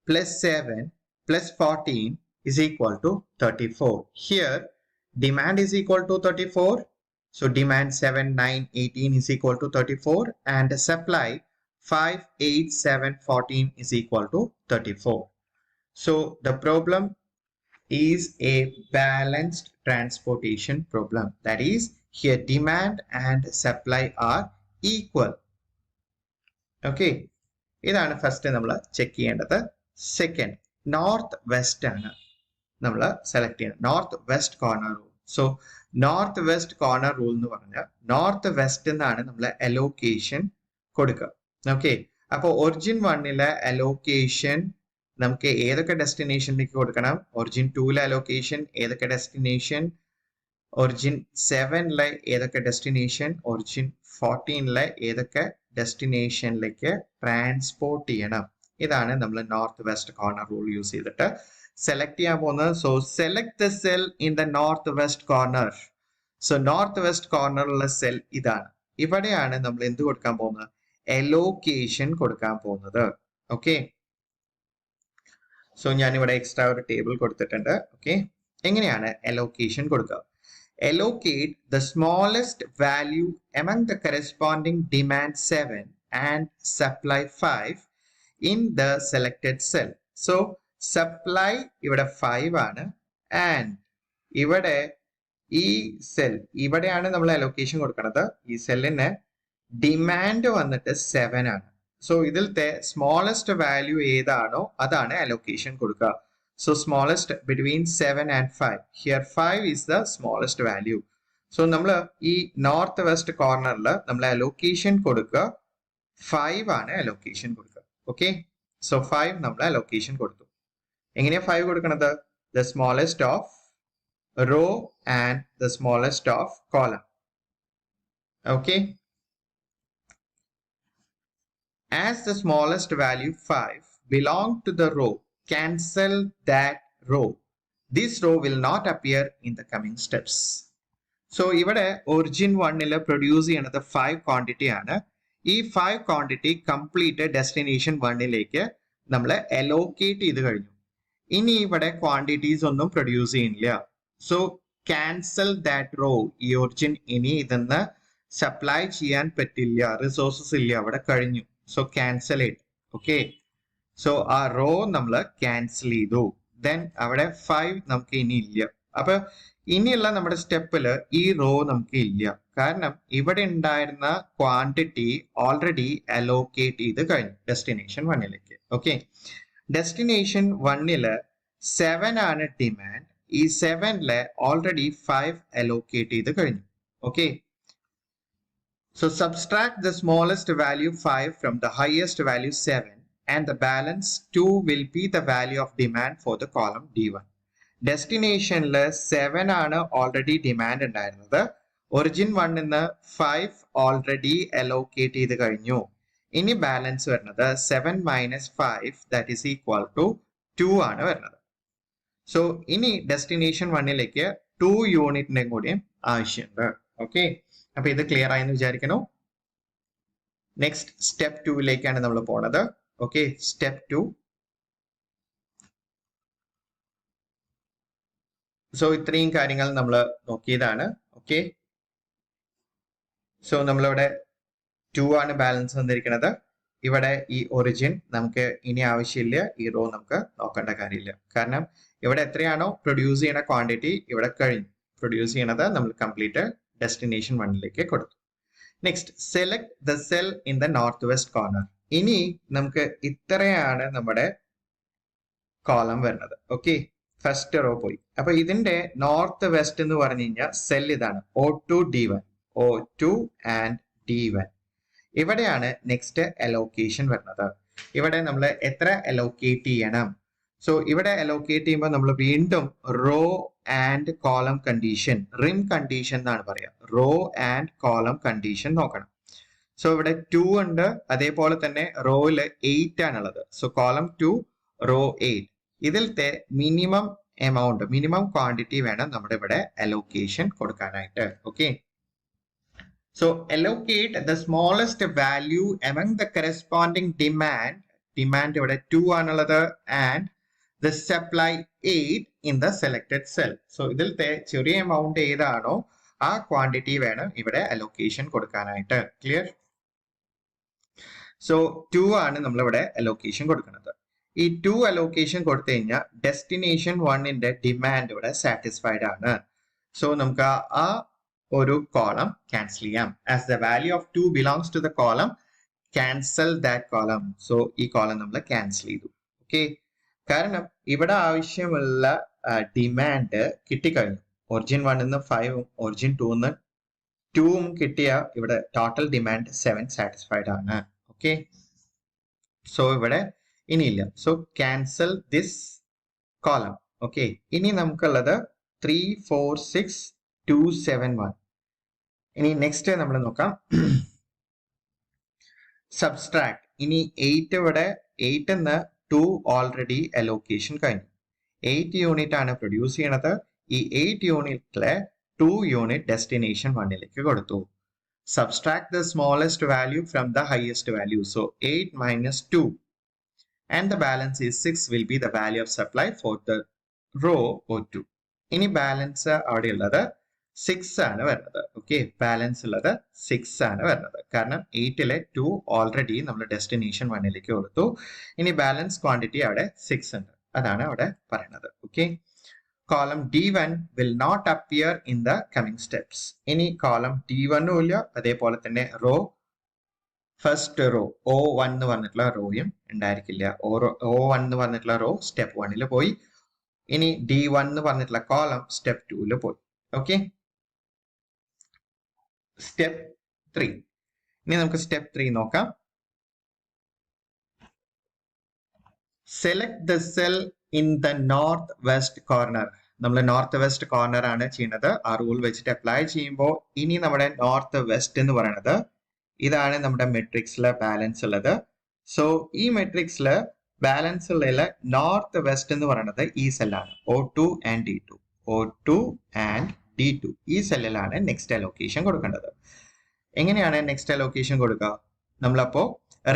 plus 7 plus 14 is equal to 34. Here demand is equal to 34. So demand 7, 9, 18 is equal to 34, and supply 5, 8, 7, 14 is equal to 34. So the problem is a balanced transportation problem. That is, here demand and supply are equal. Okay, ഇതാണ് ഫസ്റ്റ് നമ്മൾ ചെക്ക് ചെയ്യേണ്ടത്. സെക്കൻഡ്, നോർത്ത് വെസ്റ്റ് ആണ് നമ്മൾ സെലക്ട് ചെയ്യണം. North west corner rule. So north west corner rule എന്ന് പറഞ്ഞാൽ നോർത്ത് വെസ്റ്റ് എന്നാണ് നമ്മൾ അലോക്കേഷൻ കൊടുക്കുക. ഓക്കെ, അപ്പോൾ ഒറിജിൻ 1ലെ അലോക്കേഷൻ നമുക്ക് ഏതൊക്കെ ഡെസ്റ്റിനേഷനിലേക്ക് കൊടുക്കണം? ഒറിജിൻ 2ലെ അലോക്കേഷൻ ഏതൊക്കെ ഡെസ്റ്റിനേഷൻ? ഒറിജിൻ 7ലെ ഏതൊക്കെ ഡെസ്റ്റിനേഷൻ? ഒറിജിൻ 14ലെ ഏതൊക്കെ ഡെസ്റ്റിനേഷനിലേക്ക് ട്രാൻസ്പോർട്ട് ചെയ്യണം? ഇതാണ് നമ്മൾ north west corner rule use ചെയ്തിട്ട് സെലക്ട് ചെയ്യാൻ പോകുന്നത്. So select the cell in the north west corner. So north west കോർണറിലുള്ള സെൽ ഇതാണ്. ഇവിടെയാണ് നമ്മൾ എന്ത് കൊടുക്കാൻ പോകുന്നത്? അലോക്കേഷൻ കൊടുക്കാൻ പോകുന്നത്. ഓക്കെ, സോ ഞാനിവിടെ എക്സ്ട്രാ ഒരു ടേബിൾ കൊടുത്തിട്ടുണ്ട്. ഓക്കെ, എങ്ങനെയാണ് അലോക്കേഷൻ കൊടുക്കുക? Allocate the smallest value among the corresponding demand 7 and supply 5 in the selected cell. So supply ഇവിടെ 5 ആണ്, and ഇവിടെ ഈ സെൽ ഇവിടെയാണ് നമ്മൾ അലോക്കേഷൻ കൊടുക്കുന്നത്. ഈ സെല്ലിന് ഡിമാൻഡ് വന്നിട്ട് 7 ആണ്. സോ ഇതിലത്തെ സ്മോളസ്റ്റ് വാല്യൂ ഏതാണോ അതാണ് അലോക്കേഷൻ കൊടുക്കുക. So smallest between 7 and 5. Here 5 is the smallest value. So നമ്മൾ ഈ നോർത്ത് വെസ്റ്റ് കോർണറിൽ നമ്മൾ അലോക്കേഷൻ കൊടുക്കുക 5 ആണ് അലോക്കേഷൻ കൊടുക്കുക. ഓക്കെ, സോ 5 നമ്മൾ അലോക്കേഷൻ കൊടുത്തു. എങ്ങനെയാ 5 കൊടുക്കുന്നത്? The smallest of row and the smallest of column. Okay, as the smallest value 5 belong to the row, cancel that row. This row will not appear in the coming steps. So ഇവിടെ ഒറിജിൻ 1ല് പ്രൊഡ്യൂസ് ചെയ്യണത് 5 ക്വാണ്ടിറ്റി ആണ്. ഈ 5 ക്വാണ്ടിറ്റി കംപ്ലീറ്റ് ഡെസ്റ്റിനേഷൻ 1ലേക്ക് നമ്മൾ അലോക്കേറ്റ് ചെയ്ത് കഴിഞ്ഞു. ഇനി ഇവിടെ ക്വാണ്ടിറ്റീസ് ഒന്നും പ്രൊഡ്യൂസ് ചെയ്യുന്നില്ല. സോ ക്യാൻസൽ ദാറ്റ് റോ, ഈ ഒറിജിൻ ഇനി ഇതെന്ന് സപ്ലൈ ചെയ്യാൻ പറ്റില്ല, റിസോഴ്സസ് ഇല്ല, അവിടെ കഴിഞ്ഞു. So cancel it. Okay, so ആ റോ നമ്മൾ ക്യാൻസൽ ചെയ്തു. ദെൻ അവിടെ 5 നമുക്ക് ഇനി ഇല്ല. അപ്പൊ ഇനിയുള്ള നമ്മുടെ സ്റ്റെപ്പില് ഈ റോ നമുക്ക് ഇല്ല, കാരണം ഇവിടെ ഉണ്ടായിരുന്ന ക്വാണ്ടിറ്റി ഓൾറെഡി അലോക്കേറ്റ് ചെയ്ത് കഴിഞ്ഞു ഡെസ്റ്റിനേഷൻ 1ലേക്ക്. ഓക്കെ, ഡെസ്റ്റിനേഷൻ 1ല് 7 ആണ് ഡിമാൻഡ്. ഈ 7ല് ഓൾറെഡി 5 അലോക്കേറ്റ് ചെയ്ത് കഴിഞ്ഞു. Okay, so subtract the smallest value 5 from the highest value 7 and the balance 2 will be the value of demand for the column D1. ഡെസ്റ്റിനേഷനിൽ 7 ആണ് ഓൾറെഡി ഡിമാൻഡ് ഉണ്ടായിരുന്നത്. ഒറിജിൻ 1ന്ന് 5 ഓൾറെഡി അലോക്കേറ്റ് ചെയ്ത് കഴിഞ്ഞു. ഇനി ബാലൻസ് വരുന്നത് 7 minus 5 that is equal to 2 ആണ് വരുന്നത്. സോ ഇനി ഡെസ്റ്റിനേഷൻ 1ലേക്ക് 2 യൂണിറ്റിന്റെ കൂടിയും ആവശ്യമുണ്ട്. ഓക്കെ, അപ്പൊ ഇത് ക്ലിയർ ആയെന്ന് വിചാരിക്കുന്നു. നെക്സ്റ്റ് സ്റ്റെപ്പ് 2ലേക്കാണ് നമ്മൾ പോണത്. Okay, step 2. സോ ഇത്രയും കാര്യങ്ങൾ നമ്മൾ നോക്കിയതാണ്. ഓക്കെ, സോ നമ്മളിവിടെ 2 ആണ് ബാലൻസ് വന്നിരിക്കുന്നത്. ഇവിടെ ഈ ഒറിജിൻ നമുക്ക് ഇനി ആവശ്യമില്ല, ഈ റോ നമുക്ക് നോക്കേണ്ട കാര്യമില്ല, കാരണം ഇവിടെ എത്രയാണോ പ്രൊഡ്യൂസ് ചെയ്യുന്ന ക്വാണ്ടിറ്റി ഇവിടെ കഴിഞ്ഞു. പ്രൊഡ്യൂസ് ചെയ്യണത് നമ്മൾ കംപ്ലീറ്റ് ഡെസ്റ്റിനേഷൻ 1ലേക്ക് കൊടുത്തു. Next, select the cell in the north west corner. ഇനി നമുക്ക് ഇത്രയാണ് നമ്മുടെ കോളം വരുന്നത്. ഓക്കെ, ഫസ്റ്റ് റോ പോയി. അപ്പൊ ഇതിന്റെ നോർത്ത് വെസ്റ്റ് എന്ന് പറഞ്ഞു കഴിഞ്ഞാൽ സെൽ ഇതാണ്, O2 D1, O2 and D1. ഇവിടെയാണ് നെക്സ്റ്റ് അലോക്കേഷൻ വരുന്നത്. ഇവിടെ നമ്മൾ എത്ര അലോക്കേറ്റ് ചെയ്യണം? സോ ഇവിടെ അലോക്കേറ്റ് ചെയ്യുമ്പോൾ നമ്മൾ വീണ്ടും row and column condition, rim condition എന്നാണ് പറയാം. റോ ആൻഡ് കോളം കണ്ടീഷൻ നോക്കണം. സോ ഇവിടെ 2 ഉണ്ട്, അതേപോലെ തന്നെ റോയില് 8 ആണുള്ളത്. So column 2 row 8. ഇതിലത്തെ മിനിമം എമൗണ്ട്, മിനിമം ക്വാണ്ടിറ്റി വേണം നമ്മുടെ ഇവിടെ അലോക്കേഷൻ കൊടുക്കാനായിട്ട്. Okay, so allocate the smallest value among the corresponding demand. Demand ഇവിടെ 2 ആണുള്ളത്, and the supply 8 in the selected cell. So ഇതിലത്തെ ചെറിയ എമൗണ്ട് ഏതാണോ ആ ക്വാണ്ടിറ്റി വേണം ഇവിടെ അലോക്കേഷൻ കൊടുക്കാനായിട്ട്. ക്ലിയർ? സോ 2 ആണ് നമ്മളിവിടെ അലോക്കേഷൻ കൊടുക്കുന്നത്. ഈ 2 അലോക്കേഷൻ കൊടുത്തു കഴിഞ്ഞാൽ ഡെസ്റ്റിനേഷൻ 1ന്റെ ഡിമാൻഡ് ഇവിടെ സാറ്റിസ്ഫൈഡ് ആണ്. സോ നമുക്ക് ആ ഒരു കോളം ക്യാൻസൽ ചെയ്യാം. As the value of 2 belongs to the column, cancel that column. So ഈ കോളം നമ്മൾ ക്യാൻസൽ ചെയ്തു. ഓക്കെ, കാരണം ഇവിടെ ആവശ്യമുള്ള ഡിമാൻഡ് കിട്ടിക്കഴിഞ്ഞു. ഒറിജിൻ 1ന്ന് 5ഉം ഒറിജിൻ 2ന്ന് 2ഉം കിട്ടിയ ഇവിടെ ടോട്ടൽ ഡിമാൻഡ് 7 സാറ്റിസ്ഫൈഡ് ആണ്. ഓക്കെ, സോ ഇവിടെ ഇനിയില്ല. So cancel this column. Okay, ഇനി നമുക്കുള്ളത് 3 4 6 2 7 1. ഇനി നെക്സ്റ്റ് നമ്മൾ നോക്കാം സബ്സ്ട്രാക്ട്. ഇനി 8 ഇവിടെ 8ന്ന് 2 ഓൾറെഡി അലോക്കേഷൻ കഴിഞ്ഞു. 8 യൂണിറ്റ് ആണ് പ്രൊഡ്യൂസ് ചെയ്യണത്. ഈ 8 യൂണിറ്റിലെ 2 യൂണിറ്റ് ഡെസ്റ്റിനേഷൻ 1ലേക്ക് കൊടുത്തു. Subtract the smallest value from the highest value. So 8 minus 2 and the balance is 6 will be the value of supply for the row O2. ഇനി ബാലൻസ് അവിടെ ഉള്ളത് 6 ആണ് വരുന്നത്. ഓക്കെ, ബാലൻസ് ഉള്ളത് 6 ആണ് വരുന്നത്, കാരണം 8ലെ 2 ഓൾറെഡി നമ്മൾ ഡെസ്റ്റിനേഷൻ 1ലേക്ക് കൊടുത്തു. ഇനി ബാലൻസ് ക്വാണ്ടിറ്റി അവിടെ 6 ഉണ്ട്, അതാണ് അവിടെ പറയുന്നത്. Okay, column D1 will not appear in the coming steps. ഇനി കോളം D1 ഇല്ല, അതേപോലെ തന്നെ റോ ഫസ്റ്റ് റോ O1 എന്ന് പറഞ്ഞിട്ടുള്ള റോയും ഉണ്ടായിരിക്കില്ല. O1 എന്ന് പറഞ്ഞിട്ടുള്ള റോ സ്റ്റെപ്പ് 1ൽ പോയി. ഇനി D1 എന്ന് പറഞ്ഞിട്ടുള്ള കോളം സ്റ്റെപ്പ് 2ൽ പോയി. Okay, step 3. ഇനി നമുക്ക് സ്റ്റെപ്പ് 3 നോക്കാം. Select the cell in the north west corner. നമ്മൾ നോർത്ത് വെസ്റ്റ് കോർണർ ആണ് ചെയ്യുന്നത്. ആ റൂൾ വെച്ചിട്ട് അപ്ലൈ ചെയ്യുമ്പോൾ ഇനി നമ്മുടെ നോർത്ത് വെസ്റ്റ് എന്ന് പറയുന്നത് ഇതാണ് നമ്മുടെ മെട്രിക്സിലെ ബാലൻസ് ഉള്ളത്. സോ ഈ മെട്രിക്സില് ബാലൻസ് ഉള്ള നോർത്ത് വെസ്റ്റ് എന്ന് പറയുന്നത് ഈ സെല്ലാണ്, O2 and D2. O2 and D2 ഈ സെല്ലിലാണ് നെക്സ്റ്റ് അലോക്കേഷൻ കൊടുക്കേണ്ടത്. എങ്ങനെയാണ് നെക്സ്റ്റ് അലോക്കേഷൻ കൊടുക്കുക? നമ്മളപ്പോ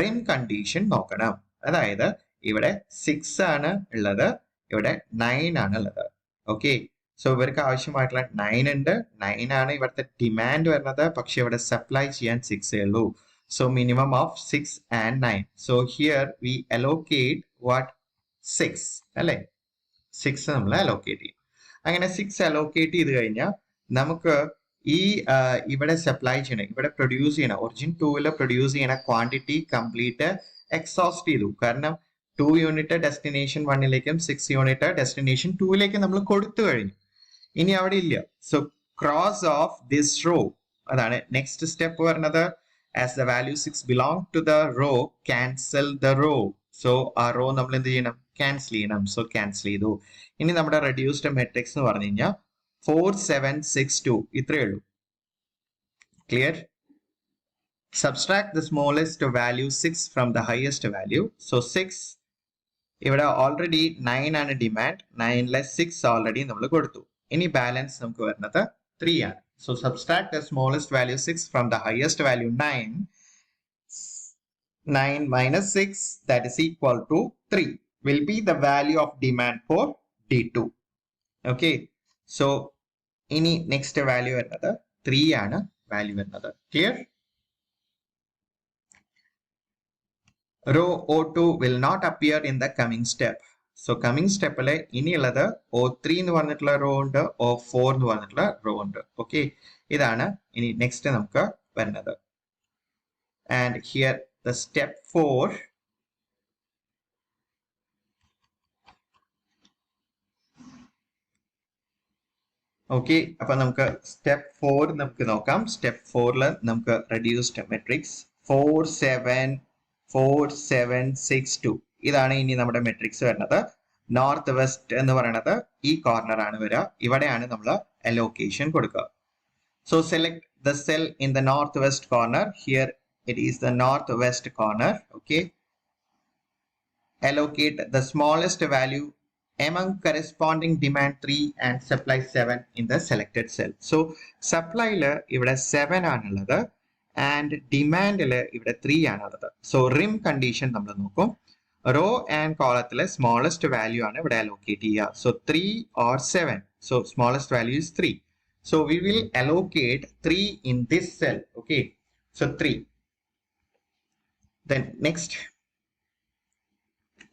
റിം കണ്ടീഷൻ നോക്കണം. അതായത് ഇവിടെ 6 ആണ് ഉള്ളത്, ഇവിടെ 9 ആണ് ഉള്ളത്. ഓക്കെ, സോ ഇവർക്ക് ആവശ്യമായിട്ടുള്ള 9 ഉണ്ട്. 9 ആണ് ഇവിടുത്തെ ഡിമാൻഡ് വരുന്നത്. പക്ഷെ ഇവിടെ സപ്ലൈ ചെയ്യാൻ 6 ഉള്ളൂ. So minimum of 6 and 9. So here we allocate what 6 അല്ലെ, 6 നമ്മൾ അലോക്കേറ്റ് ചെയ്യും. അങ്ങനെ 6 അലോക്കേറ്റ് ചെയ്ത് കഴിഞ്ഞാൽ നമുക്ക് ഈ ഇവിടെ സപ്ലൈ ചെയ്യണം, ഇവിടെ പ്രൊഡ്യൂസ് ചെയ്യണം, ഒറിജിൻ 2 പ്രൊഡ്യൂസ് ചെയ്യണ ക്വാണ്ടിറ്റി കംപ്ലീറ്റ് എക്സോസ്റ്റ് ചെയ്തു. കാരണം 2 യൂണിറ്റ് ഡെസ്റ്റിനേഷൻ 1ലേക്കും 6 യൂണിറ്റ് ഡെസ്റ്റിനേഷൻ 2ലേക്കും നമ്മൾ കൊടുത്തു കഴിഞ്ഞു. ഇനി അവിടെ ഇല്ല. So cross off this row, അതാണ് നെക്സ്റ്റ് സ്റ്റെപ്പ് വരുന്നത്. As the value 6 belong to the row, cancel the row. So ആ റോ നമ്മൾ എന്ത് ചെയ്യണം, ക്യാൻസൽ ചെയ്യണം. സോ ക്യാൻസൽ ചെയ്തു. ഇനി നമ്മുടെ റെഡ്യൂസ്ഡ് മെട്രിക്സ് എന്ന് പറഞ്ഞു കഴിഞ്ഞാൽ 4 7 6 2 ഇത്രയേ ഉള്ളൂ. Clear? Subtract the smallest value 6 from the highest value. So 6 ഇവിടെ ഓൾറെഡി 9 ആണ് ഡിമാൻഡ്, 9ലെ 6 ഓൾറെഡി നമ്മൾ കൊടുത്തു. ഇനി ബാലൻസ് നമുക്ക് വരുന്നത് 3 ആണ്. So subtract the smallest value 6 from the highest value 9. 9 minus 6, that is equal to 3, will be the value of demand for D2. Okay. So ഇനി നെക്സ്റ്റ് വാല്യൂ വരുന്നത് 3 ആണ് വാല്യൂ വരുന്നത്. Clear? Row O2 will not appear in the coming step. So coming step le iniyulladu O3 എന്ന് പറഞ്ഞിട്ടുള്ള റോ ഉണ്ട്, O4 എന്ന് പറഞ്ഞിട്ടുള്ള റോ ഉണ്ട്. ഓക്കെ, ഇതാണ് ഇനി നെക്സ്റ്റ് നമുക്ക് വരുന്നത്. And here the step 4, okay, അപ്പൊ നമുക്ക് സ്റ്റെപ്പ് 4 നമുക്ക് നോക്കാം. സ്റ്റെപ്പ് 4 നമുക്ക് റെഡ്യൂസ്ഡ് മെട്രിക്സ് 4 7 4 7 6 2 ഇതാണ് ഇനി നമ്മുടെ മെട്രിക്സ് വരുന്നത്. നോർത്ത് വെസ്റ്റ് എന്ന് പറയുന്നത് ഈ കോർണർ ആണ് വരിക. ഇവിടെയാണ് നമ്മൾ അലോക്കേഷൻ കൊടുക്കുക. So select the cell in the north west corner. Here it is the north west corner. Okay, allocate the smallest value among corresponding demand 3 and supply 7 in the selected cell. So supply le ivide 7 aanulladu and demand le ivide 3 aanulladu. So rim condition nammal nokkum. Row and column smallest value aanu ivide allocate cheya. So 3 or 7. So smallest value is 3. So we will allocate 3 in this cell. Okay, so 3. Then next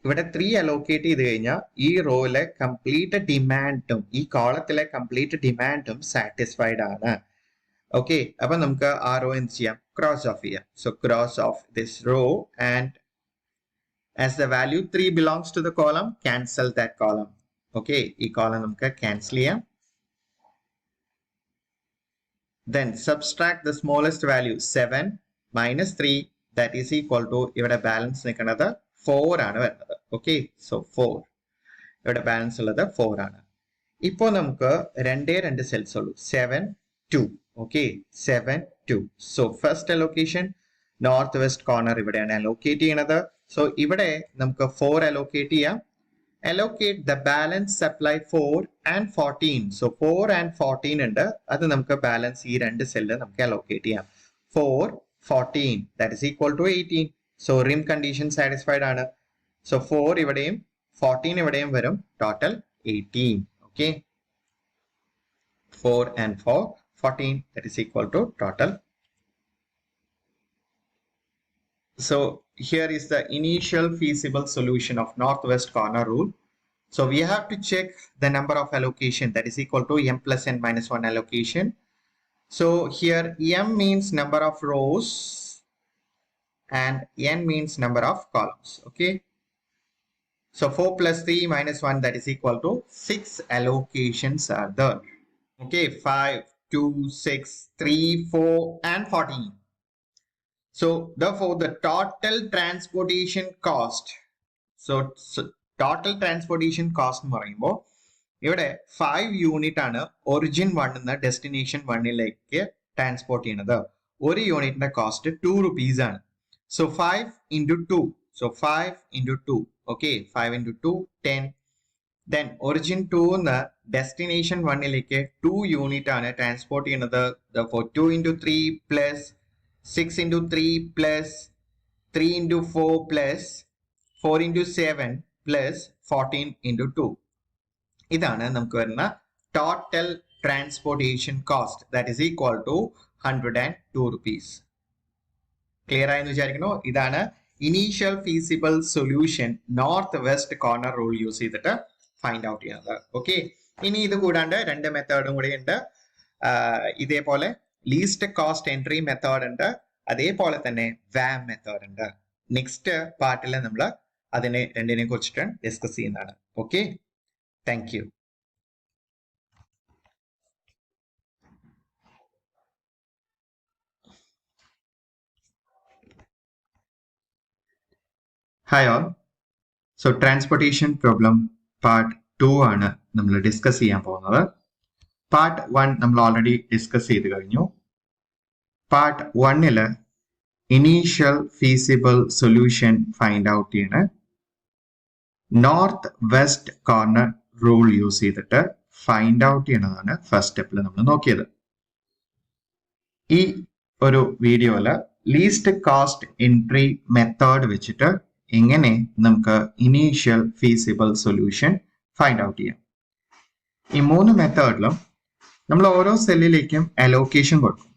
ഇവിടെ 3 അലോക്കേറ്റ് ചെയ്ത് കഴിഞ്ഞാൽ ഈ റോയിലെ കംപ്ലീറ്റ് ഡിമാൻഡും ഈ കോളത്തിലെ കംപ്ലീറ്റ് ഡിമാൻഡും സാറ്റിസ്ഫൈഡ് ആണ്. ഓക്കെ, അപ്പൊ നമുക്ക് ആ റോ എന്ത് ചെയ്യാം, ക്രോസ് ഓഫ് ചെയ്യാം. So cross off this row and as the value 3 belongs to the column, cancel that column. Okay, ഈ കോളം നമുക്ക് ക്യാൻസൽ ചെയ്യാം. Then subtract the smallest value 7 minus 3, that is equal to ഇവിടെ ബാലൻസ് നിൽക്കുന്നത് 4 ആണ് വരുന്നത്. ഓക്കെ, സോ 4 ഇവിടെ ബാലൻസ് ഉള്ളത് 4 ആണ്. ഇപ്പോൾ നമുക്ക് 2 സെൽസ് ഉള്ളൂ, 7 2. Okay, 7 2. So first allocation north west corner ഇവിടെയാണ് അലോക്കേറ്റ് ചെയ്യണത്. സോ ഇവിടെ നമുക്ക് 4 അലോക്കേറ്റ് ചെയ്യാം. Allocate the balance supply 4 and 14. So 4 and 14 ഉണ്ട്, അത് നമുക്ക് ബാലൻസ് ഈ 2 സെല്ല് നമുക്ക് അലോക്കേറ്റ് ചെയ്യാം. 4 14, that is equal to 18. So rim condition satisfied ആണ്. So 4 ഇവിടെയും 14 ഇവിടെയും വരും, total 18. Okay, 4 and 4 14, that is equal to total. So here is the initial feasible solution of northwest corner rule. So we have to check the number of allocation, that is equal to m plus n minus 1 allocation. So here m means number of rows and n means number of columns. Okay, so 4 plus 3 minus 1, that is equal to 6 allocations are there. Okay, 5 2 6 3 4 and 14. So therefore the total transportation cost, so total transportation cost എന്ന് പറയുമ്പോൾ ഇവിടെ 5 യൂണിറ്റ് ആണ് ഒറിജിൻ 1 നിന്ന് ഡെസ്റ്റിനേഷൻ 1ലേക്ക് ട്രാൻസ്പോർട്ട് ചെയ്യുന്നത്. ഒരു യൂണിറ്റിന്റെ കോസ്റ്റ് 2 rupees ആണ്. So 5 into 2, so 5 into 2, okay, 5 into 2 10. Then origin 2 നിന്ന് ഡെസ്റ്റിനേഷൻ 1ലേക്ക് 2 യൂണിറ്റ് ആണ് ട്രാൻസ്പോർട്ട് ചെയ്യുന്നത്. Therefore 2 into 3 plus 6 into 3 plus 3 into 4 plus 4 into 7 plus 14 into 2. ഇതാണ് നമുക്ക് വരുന്ന total transportation cost, that is equal to 102 rupees. Clear ആയെന്ന് വിചാരിക്കുന്നു. ഇതാണ് initial feasible solution north west corner rule use ചെയ്തിട്ട് ഫൈൻഡ് ഔട്ട് ചെയ്യുന്നത്. ഓക്കെ, ഇനി ഇത് കൂടാണ്ട് രണ്ട് മെത്തേഡും കൂടി ഉണ്ട്. ഇതേപോലെ ലീസ്റ്റ് കോസ്റ്റ് എൻട്രി മെത്തേഡ് ഉണ്ട്, അതേപോലെ തന്നെ വാം മെത്തേഡ് ഉണ്ട്. നെക്സ്റ്റ് പാർട്ടിൽ നമ്മൾ അതിനെ രണ്ടിനെ കുറിച്ചിട്ട് ഡിസ്കസ് ചെയ്യുന്നതാണ്. Okay, thank you. Hi all. So transportation problem part 2 ആണ് നമ്മൾ ഡിസ്കസ് ചെയ്യാൻ പോകുന്നത്. പാർട്ട് 1 നമ്മൾ ഓൾറെഡി ഡിസ്കസ് ചെയ്ത് കഴിഞ്ഞു. Part 1 initial feasible solution find out ചെയ്യണ north west corner rule use ചെയ്തിട്ട് ഫൈൻഡ് ഔട്ട് ചെയ്യണതാണ് ഫസ്റ്റ് സ്റ്റെപ്പിൽ നമ്മൾ നോക്കിയത്. ഈ ഒരു വീഡിയോയില് ലീസ്റ്റ് കോസ്റ്റ് എൻട്രി മെത്തേഡ് വെച്ചിട്ട് എങ്ങനെ നമുക്ക് initial feasible solution find out ചെയ്യാം. ഈ മൂന്ന് മെത്തേഡിലും നമ്മൾ ഓരോ സെല്ലിലേക്കും അലോക്കേഷൻ കൊടുക്കും.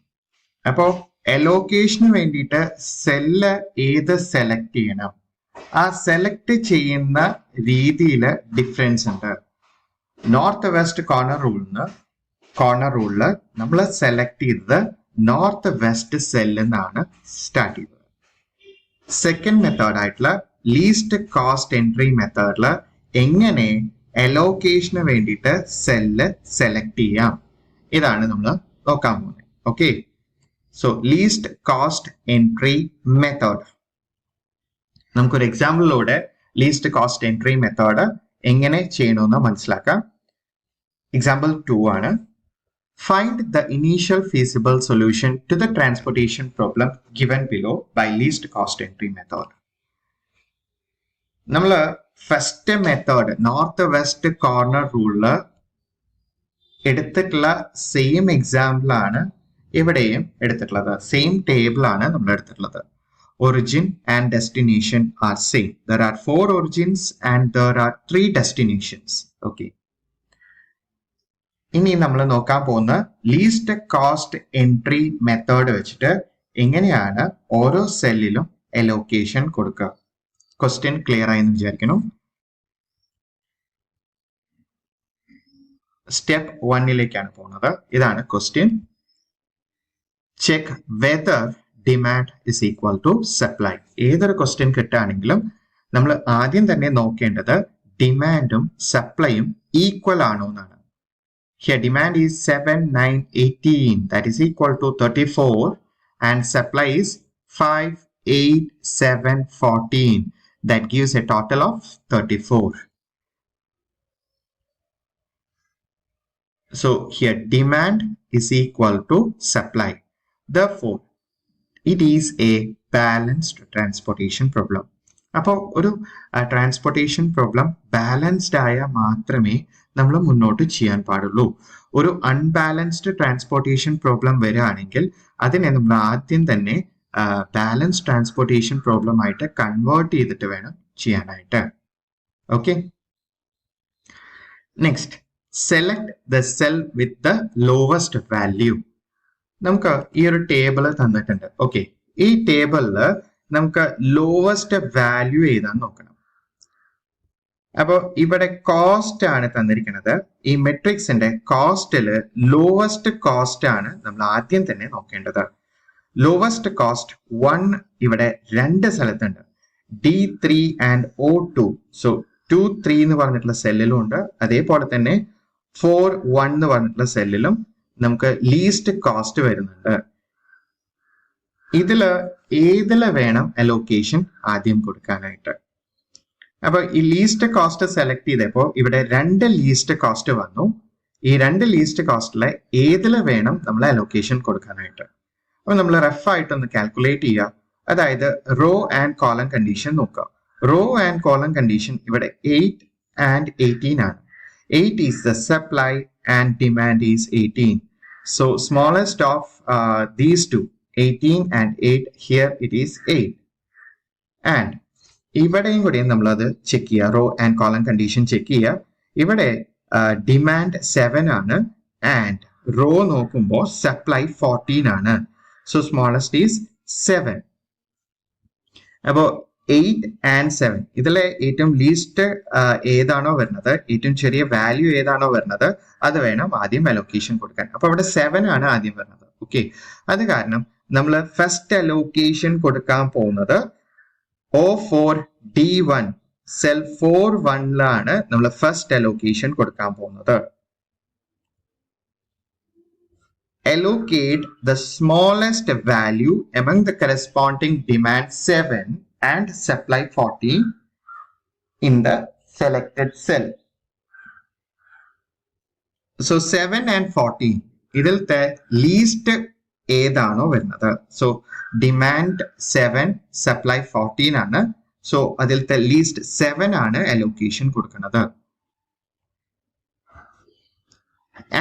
അപ്പോൾ അലോക്കേഷന് വേണ്ടിയിട്ട് സെല്ല് ഏത് സെലക്ട് ചെയ്യണം, ആ സെലക്ട് ചെയ്യുന്ന രീതിയിൽ ഡിഫറൻസ് ഉണ്ട്. നോർത്ത് വെസ്റ്റ് കോർണർ റൂളിൽ നമ്മൾ സെലക്ട് ചെയ്തത് നോർത്ത് വെസ്റ്റ് സെല്ലെന്നാണ് സ്റ്റാർട്ട് ചെയ്തത്. സെക്കൻഡ് മെത്തേഡ് ആയിട്ടുള്ള ലീസ്റ്റ് കോസ്റ്റ് എൻട്രി മെത്തേഡിൽ എങ്ങനെ അലോക്കേഷന് വേണ്ടിയിട്ട് സെല്ല് സെലക്ട് ചെയ്യാം, ഇതാണ് നമ്മൾ നോക്കാൻ പോകുന്നത്. Okay, so least cost entry method. നമുക്കൊരു എക്സാമ്പിളിലൂടെ ലീസ്റ്റ് കോസ്റ്റ് എൻട്രി മെത്തേഡ് എങ്ങനെ ചെയ്യണമെന്ന് മനസ്സിലാക്കാം. എക്സാമ്പിൾ 2 ആണ്. Find the initial feasible solution to the transportation problem given below by least cost entry method. നമ്മൾ first method north west corner റൂളില് എടുത്തിട്ടുള്ള സെയിം എക്സാമ്പിൾ ആണ് ഇവിടെയും എടുത്തിട്ടുള്ളത്. സെയിം ടേബിൾ ആണ് നമ്മൾ എടുത്തിട്ടുള്ളത്. Origin and destination are same. There are 4 origins and there are 3 destinations. Okay. ഇനി നമ്മൾ നോക്കാൻ പോകുന്ന ലീസ്റ്റ് കോസ്റ്റ് എൻട്രി മെത്തേഡ് വെച്ചിട്ട് എങ്ങനെയാണ് ഓരോ സെല്ലിലും അലോക്കേഷൻ കൊടുക്കുക. ക്വസ്റ്റ്യൻ ക്ലിയർ ആയെന്ന് വിചാരിക്കണം. സ്റ്റെപ്പ് 1 പോകുന്നത്. ഇതാണ് question. Check whether demand is equal to supply. ഏതൊരു ക്വസ്റ്റ്യൻ കിട്ടുകയാണെങ്കിലും നമ്മൾ ആദ്യം തന്നെ നോക്കേണ്ടത് ഡിമാൻഡും സപ്ലൈയും ഈക്വൽ ആണോ എന്നാണ്. Here demand is 7,918, that is equal to 34, and supply is 5,8,714, that gives a total of 34. So here demand is equal to supply. Therefore, it is a balanced transportation problem. അപ്പോൾ ഒരു ട്രാൻസ്പോർട്ടേഷൻ പ്രോബ്ലം ബാലൻസ്ഡ് ആയ മാത്രമേ നമ്മൾ മുന്നോട്ട് ചെയ്യാൻ പാടുള്ളൂ. ഒരു അൺബാലൻസ്ഡ് ട്രാൻസ്പോർട്ടേഷൻ പ്രോബ്ലം വരികയാണെങ്കിൽ അതിനെ നമ്മൾ ആദ്യം തന്നെ ബാലൻസ്ഡ് ട്രാൻസ്പോർട്ടേഷൻ പ്രോബ്ലം ആയിട്ട് കൺവേർട്ട് ചെയ്തിട്ട് വേണം ചെയ്യാനായിട്ട്. Okay, next select the cell with the lowest value. നമുക്ക് ഈ ഒരു ടേബിൾ തന്നിട്ടുണ്ട്. ഓക്കെ, ഈ ടേബിളില് നമുക്ക് ലോവസ്റ്റ് വാല്യൂ ഏതാന്ന് നോക്കണം. അപ്പോൾ ഇവിടെ കോസ്റ്റ് ആണ് തന്നിരിക്കുന്നത്. ഈ മെട്രിക്സിന്റെ കോസ്റ്റില് ലോവസ്റ്റ് കോസ്റ്റ് ആണ് നമ്മൾ ആദ്യം തന്നെ നോക്കേണ്ടത്. ലോവസ്റ്റ് കോസ്റ്റ് 1 ഇവിടെ 2 സ്ഥലത്തുണ്ട്, D3 ആൻഡ് O2. സോ 2-3 എന്ന് പറഞ്ഞിട്ടുള്ള സെല്ലിലും ഉണ്ട്, അതേപോലെ തന്നെ 4-1 എന്ന് പറഞ്ഞിട്ടുള്ള സെല്ലിലും നമുക്ക് ലീസ്റ്റ് കോസ്റ്റ് വരുന്നുണ്ട്. ഏതില് വേണം അലോക്കേഷൻ ആദ്യം കൊടുക്കാനായിട്ട്. അപ്പൊ ഈ ലീസ്റ്റ് കോസ്റ്റ് സെലക്ട് ചെയ്തപ്പോ ഇവിടെ 2 ലീസ്റ്റ് കോസ്റ്റ് വന്നു. ഈ 2 ലീസ്റ്റ് കോസ്റ്റിലെ ഏതില് വേണം നമ്മൾ അലോക്കേഷൻ കൊടുക്കാനായിട്ട്. അപ്പൊ നമ്മൾ റഫ് ആയിട്ടൊന്ന് കാൽക്കുലേറ്റ് ചെയ്യുക. അതായത് റോ ആൻഡ് കോളം കണ്ടീഷൻ നോക്കുക. റോ ആൻഡ് കോളം കണ്ടീഷൻ ഇവിടെ 8 and 18 ആണ്. 8 is the supply and demand is 18. So smallest of these two, 18 and 8, here it is 8. And ഇവിടെയും കൂടെയും നമ്മളത് ചെക്ക് ചെയ്യുക. Row and column condition check ചെയ്യുക. ഇവിടെ ഡിമാൻഡ് 7 ആണ് ആൻഡ് റോ നോക്കുമ്പോൾ സപ്ലൈ 14 ആണ്. So smallest is 7. അപ്പോൾ 8 ആൻഡ് 7 ഇതിലെ ഏറ്റവും ലീസ്റ്റ് ഏതാണോ വരുന്നത്, ഏറ്റവും ചെറിയ വാല്യൂ ഏതാണോ വരുന്നത് അത് വേണം ആദ്യം അലോക്കേഷൻ കൊടുക്കാൻ. അപ്പൊ അവിടെ 7 ആണ് ആദ്യം വരുന്നത്. ഓക്കെ, അത് കാരണം നമ്മൾ ഫസ്റ്റ് അലോക്കേഷൻ കൊടുക്കാൻ പോകുന്നത് O4D1 സെൽ 4-1ലാണ് നമ്മൾ ഫസ്റ്റ് അലോക്കേഷൻ കൊടുക്കാൻ പോകുന്നത്. Allocate the smallest value among the corresponding demand 7 and supply 14 in the selected cell. So 7 and 14 ഇതിലത്തെ ലീസ്റ്റ് ഏതാണോ വരുന്നത്. സോ ഡിമാൻഡ് 7 സപ്ലൈ 14 ആണ്. സോ അതിലത്തെ ലീസ്റ്റ് 7 ആണ് അലോക്കേഷൻ കൊടുക്കുന്നത്.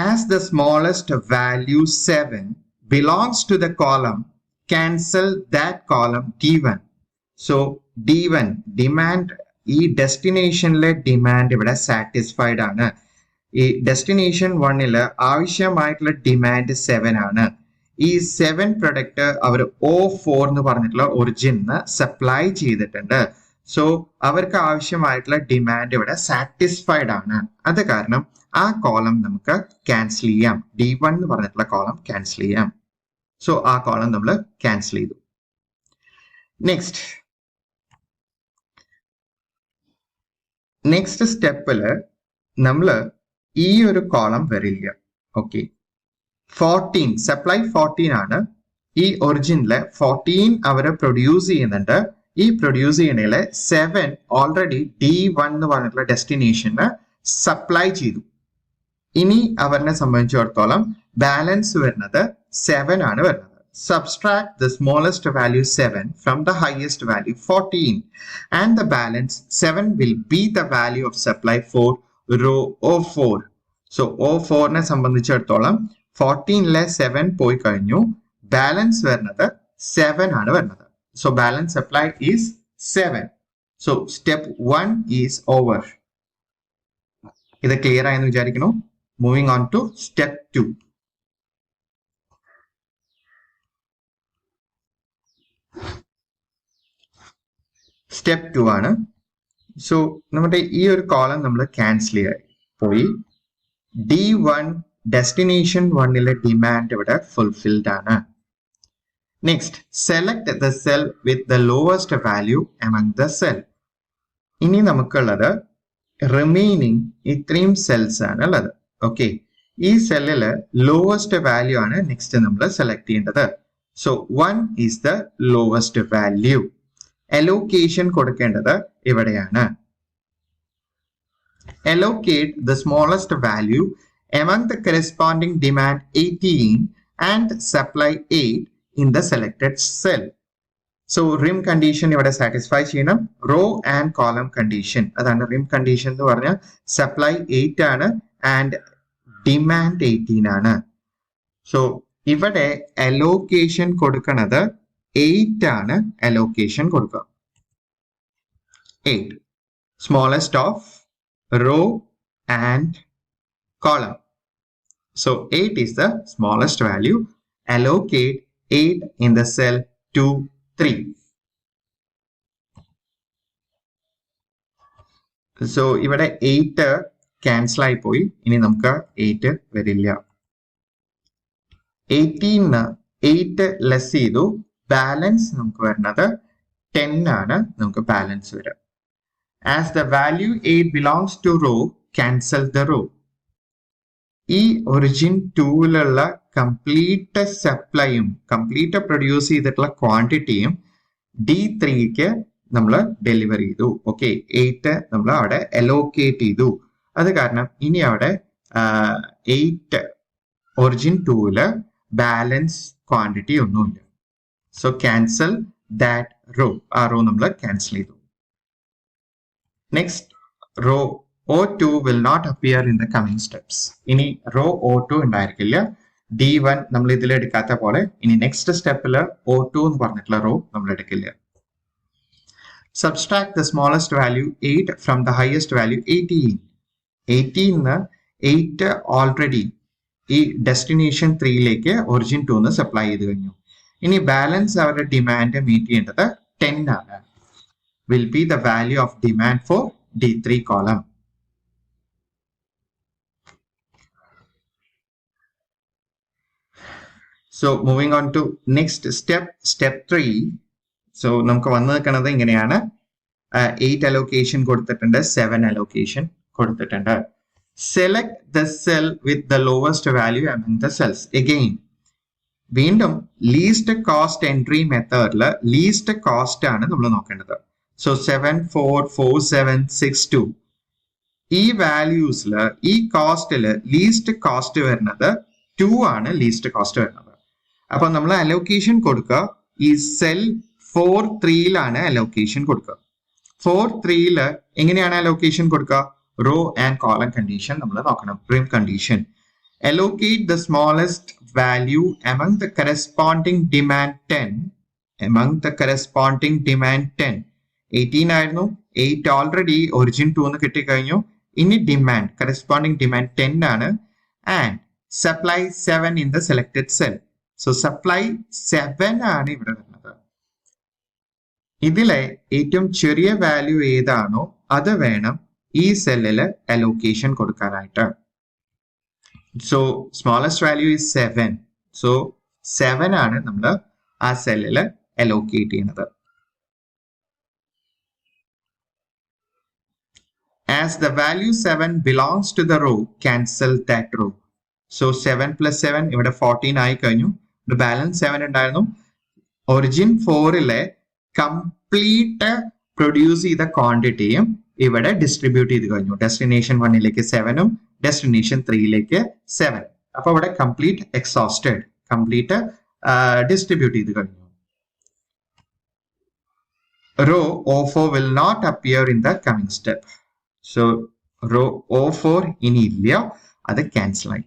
As the smallest value 7 belongs to the column, cancel that column D1. So D1 demand ഈ ഡെസ്റ്റിനേഷനിലെ ഡിമാൻഡ് ഇവിടെ സാറ്റിസ്ഫൈഡ് ആണ്. ഈ ഡെസ്റ്റിനേഷൻ 1-ല് ആവശ്യമായിട്ടുള്ള ഡിമാൻഡ് 7 ആണ്. ഈ 7 പ്രൊഡക്റ്റ് അവർ O4 എന്ന് പറഞ്ഞിട്ടുള്ള ഒറിജിന് സപ്ലൈ ചെയ്തിട്ടുണ്ട്. സോ അവർക്ക് ആവശ്യമായിട്ടുള്ള ഡിമാൻഡ് ഇവിടെ സാറ്റിസ്ഫൈഡ് ആണ്. അത് കാരണം ആ കോളം നമുക്ക് ക്യാൻസൽ ചെയ്യാം. D1 എന്ന് പറഞ്ഞിട്ടുള്ള കോളം ക്യാൻസൽ ചെയ്യാം. സോ ആ കോളം നമ്മൾ ക്യാൻസൽ ചെയ്തു. നെക്സ്റ്റ് സ്റ്റെപ്പില് നമ്മൾ ഈ ഒരു കോളം വരില്ല. ഓക്കെ, 14 സപ്ലൈ 14 ആണ്. ഈ ഒറിജിനില് 14 അവര് പ്രൊഡ്യൂസ് ചെയ്യുന്നുണ്ട്. ഈ പ്രൊഡ്യൂസ് ചെയ്യണേല് 7 ഓൾറെഡി D1 എന്ന് പറഞ്ഞിട്ടുള്ള ഡെസ്റ്റിനേഷന് സപ്ലൈ ചെയ്തു. ഇനി അവരെ സംബന്ധിച്ചിടത്തോളം ബാലൻസ് വരുന്നത് 7 ആണ് വരുന്നത്. Subtract the smallest value 7 from the highest value 14 and the balance 7 will be the value of supply for row O4. So O4 സംബന്ധിച്ചിടത്തോളം 14-ലെ 7 പോയി കഴിഞ്ഞു. ബാലൻസ് വരുന്നത് 7 ആണ് വരുന്നത്. So balance supplied is 7. So step 1 is over. ഇത് ക്ലിയർ ആയെന്ന് വിചാരിക്കുന്നു. Moving on to step 2. Step 2 ആണ്. സോ നമ്മുടെ ഈ ഒരു കോളം നമ്മൾ ക്യാൻസൽ പോയി. D1 ഡെസ്റ്റിനേഷൻ 1-ലെ ഡിമാൻഡ് ഇവിടെ ഫുൾഫിൽഡ് ആണ്. Next select the cell with the lowest value among the cell. ഇനി നമുക്കുള്ളത് റിമൈനിങ് ഇത്രയും സെൽസ് ആണ് ഉള്ളത്. ഓക്കെ, ഈ സെല്ലില് ലോവസ്റ്റ് വാല്യൂ ആണ് നെക്സ്റ്റ് നമ്മൾ സെലക്ട് ചെയ്യേണ്ടത്. So 1 is the lowest value. Allocation കൊടുക്കേണ്ടത് ഇവിടെയാണ്. Allocate the smallest value among the corresponding demand 18 and supply 8 in the selected cell. So rim condition ഇവിടെ സാറ്റിസ്ഫൈ ചെയ്യണം. റോ ആൻഡ് കോളം കണ്ടീഷൻ, അതാണ് റിം കണ്ടീഷൻ എന്ന് പറഞ്ഞാൽ സപ്ലൈ 8 ആണ് ആൻഡ് ഡിമാൻഡ് 18 ആണ്. സോ ഇവിടെ അലോക്കേഷൻ കൊടുക്കുന്നത് 8 ആണ്. അലോക്കേഷൻ കൊടുക്കുക 8, smallest of row and column. So 8 is the smallest value. Allocate 8 in the cell 2, 3. So ഇവിടെ 8 ക്യാൻസൽ ആയി പോയി. ഇനി നമുക്ക് 8 വരില്ല. 18 8 ലെസ് ചെയ്തു. ബാലൻസ് നമുക്ക് വരുന്നത് 10 ആണ്. നമുക്ക് ബാലൻസ് വരും. As the value 8 belongs to row, cancel the row. ഈ ഒറിജിൻ 2-ലുള്ള കംപ്ലീറ്റ് സപ്ലൈയും കംപ്ലീറ്റ് പ്രൊഡ്യൂസ് ചെയ്തിട്ടുള്ള ക്വാണ്ടിറ്റിയും D3ക്ക് നമ്മൾ ഡെലിവർ ചെയ്തു. ഓക്കെ, 8 നമ്മൾ അവിടെ അലോക്കേറ്റ് ചെയ്തു. അത് കാരണം ഇനി അവിടെ 8 ഒറിജിൻ 2-ല് ബാലൻസ് ക്വാണ്ടിറ്റി ഒന്നുമില്ല. So cancel that row. ആ റോ നമ്മൾ ക്യാൻസൽ ചെയ്തു. Next row O2 will not appear in the coming steps. ഇനി റോ O2 ഉണ്ടായിരിക്കില്ല. D1 നമ്മൾ ഇതിൽ എടുക്കാത്ത പോലെ ഇനി നെക്സ്റ്റ് സ്റ്റെപ്പില് O2 എന്ന് പറഞ്ഞിട്ടുള്ള റോ നമ്മൾ എടുക്കില്ല. Subtract the smallest value 8 from the highest value 18. 18 8 already ഈ ഡെസ്റ്റിനേഷൻ 3ലേക്ക് ഒറിജിൻ 2 സപ്ലൈ ചെയ്ത് കഴിഞ്ഞു. ഇനി ബാലൻസ് അവരുടെ ഡിമാൻഡ് മീറ്റ് ചെയ്യേണ്ടത് 10 ആണ്. Will be the value of demand for D3 column. So moving on to next step, step 3. So നമുക്ക് വന്നു നിൽക്കുന്നത് ഇങ്ങനെയാണ്. 8 allocation കൊടുത്തിട്ടുണ്ട്, 7 allocation കൊടുത്തിട്ടുണ്ട്. Select the cell with the lowest value among the cells. Again, വീണ്ടും least cost entry മെത്തേഡിൽ least cost ആണ് നമ്മൾ നോക്കേണ്ടത്. So 7, 4, 4, 7, 6, 2. ഈ വാല്യൂസിൽ ഈ കോസ്റ്റിൽ ലീസ്റ്റ് കോസ്റ്റ് വരുന്നത് 2 ആണ് ലീസ്റ്റ് കോസ്റ്റ് വരുന്നത്. അപ്പൊ നമ്മൾ അലോക്കേഷൻ കൊടുക്കുക ഈ സെൽ 4-3ലാണ് അലോക്കേഷൻ കൊടുക്കുക. 4-3ൽ എങ്ങനെയാണ് അലോക്കേഷൻ കൊടുക്കുക? റോ ആൻഡ് കോളം കണ്ടീഷൻ നമ്മൾ നോക്കണം. Prim condition. Allocate the smallest value among the corresponding demand 10. Among the corresponding demand 10. 18 ആയിരുന്നു. 8 ഓൾറെഡി ഒറിജിൻ 2 കിട്ടിക്കഴിഞ്ഞു. ഇനി ഡിമാൻഡ് corresponding demand 10 ആണ്. And supply 7 in the selected cell. So supply 7 ആണ് ഇവിടെ വരുന്നത്. ഇതിലെ ഏറ്റവും ചെറിയ വാല്യൂ ഏതാണോ അത് വേണം ഈ സെല്ലിൽ അലോക്കേഷൻ കൊടുക്കാനായിട്ട്. So smallest value is 7. So 7 ആണ് നമ്മൾ ആ സെല്ലിൽ അലോക്കേറ്റ് ചെയ്യുന്നത്. As the value 7 belongs to the row, cancel that row. So 7 plus 7 ഇവിടെ 14 ആയി കഴിഞ്ഞു. ബാലൻസ് 7 ഉണ്ടായിരുന്നു. ഒറിജിൻ 4ലെ കംപ്ലീറ്റ് പ്രൊഡ്യൂസ് ചെയ്ത ക്വാണ്ടിറ്റിയും ഇവിടെ ഡിസ്ട്രിബ്യൂട്ട് ചെയ്ത് കഴിഞ്ഞു. ഡെസ്റ്റിനേഷൻ 1ലേക്ക് 7ഉം ഡെസ്റ്റിനേഷൻ 3ലേക്ക് 7. അപ്പൊ ഇവിടെ കംപ്ലീറ്റ് എക്സോസ്റ്റഡ്, കംപ്ലീറ്റ് ഡിസ്ട്രിബ്യൂട്ട് ചെയ്ത് കഴിഞ്ഞു. Row O4 will not appear in the coming step. So row O4 ഇനി ഇല്ല, അത് ക്യാൻസൽ ആയി.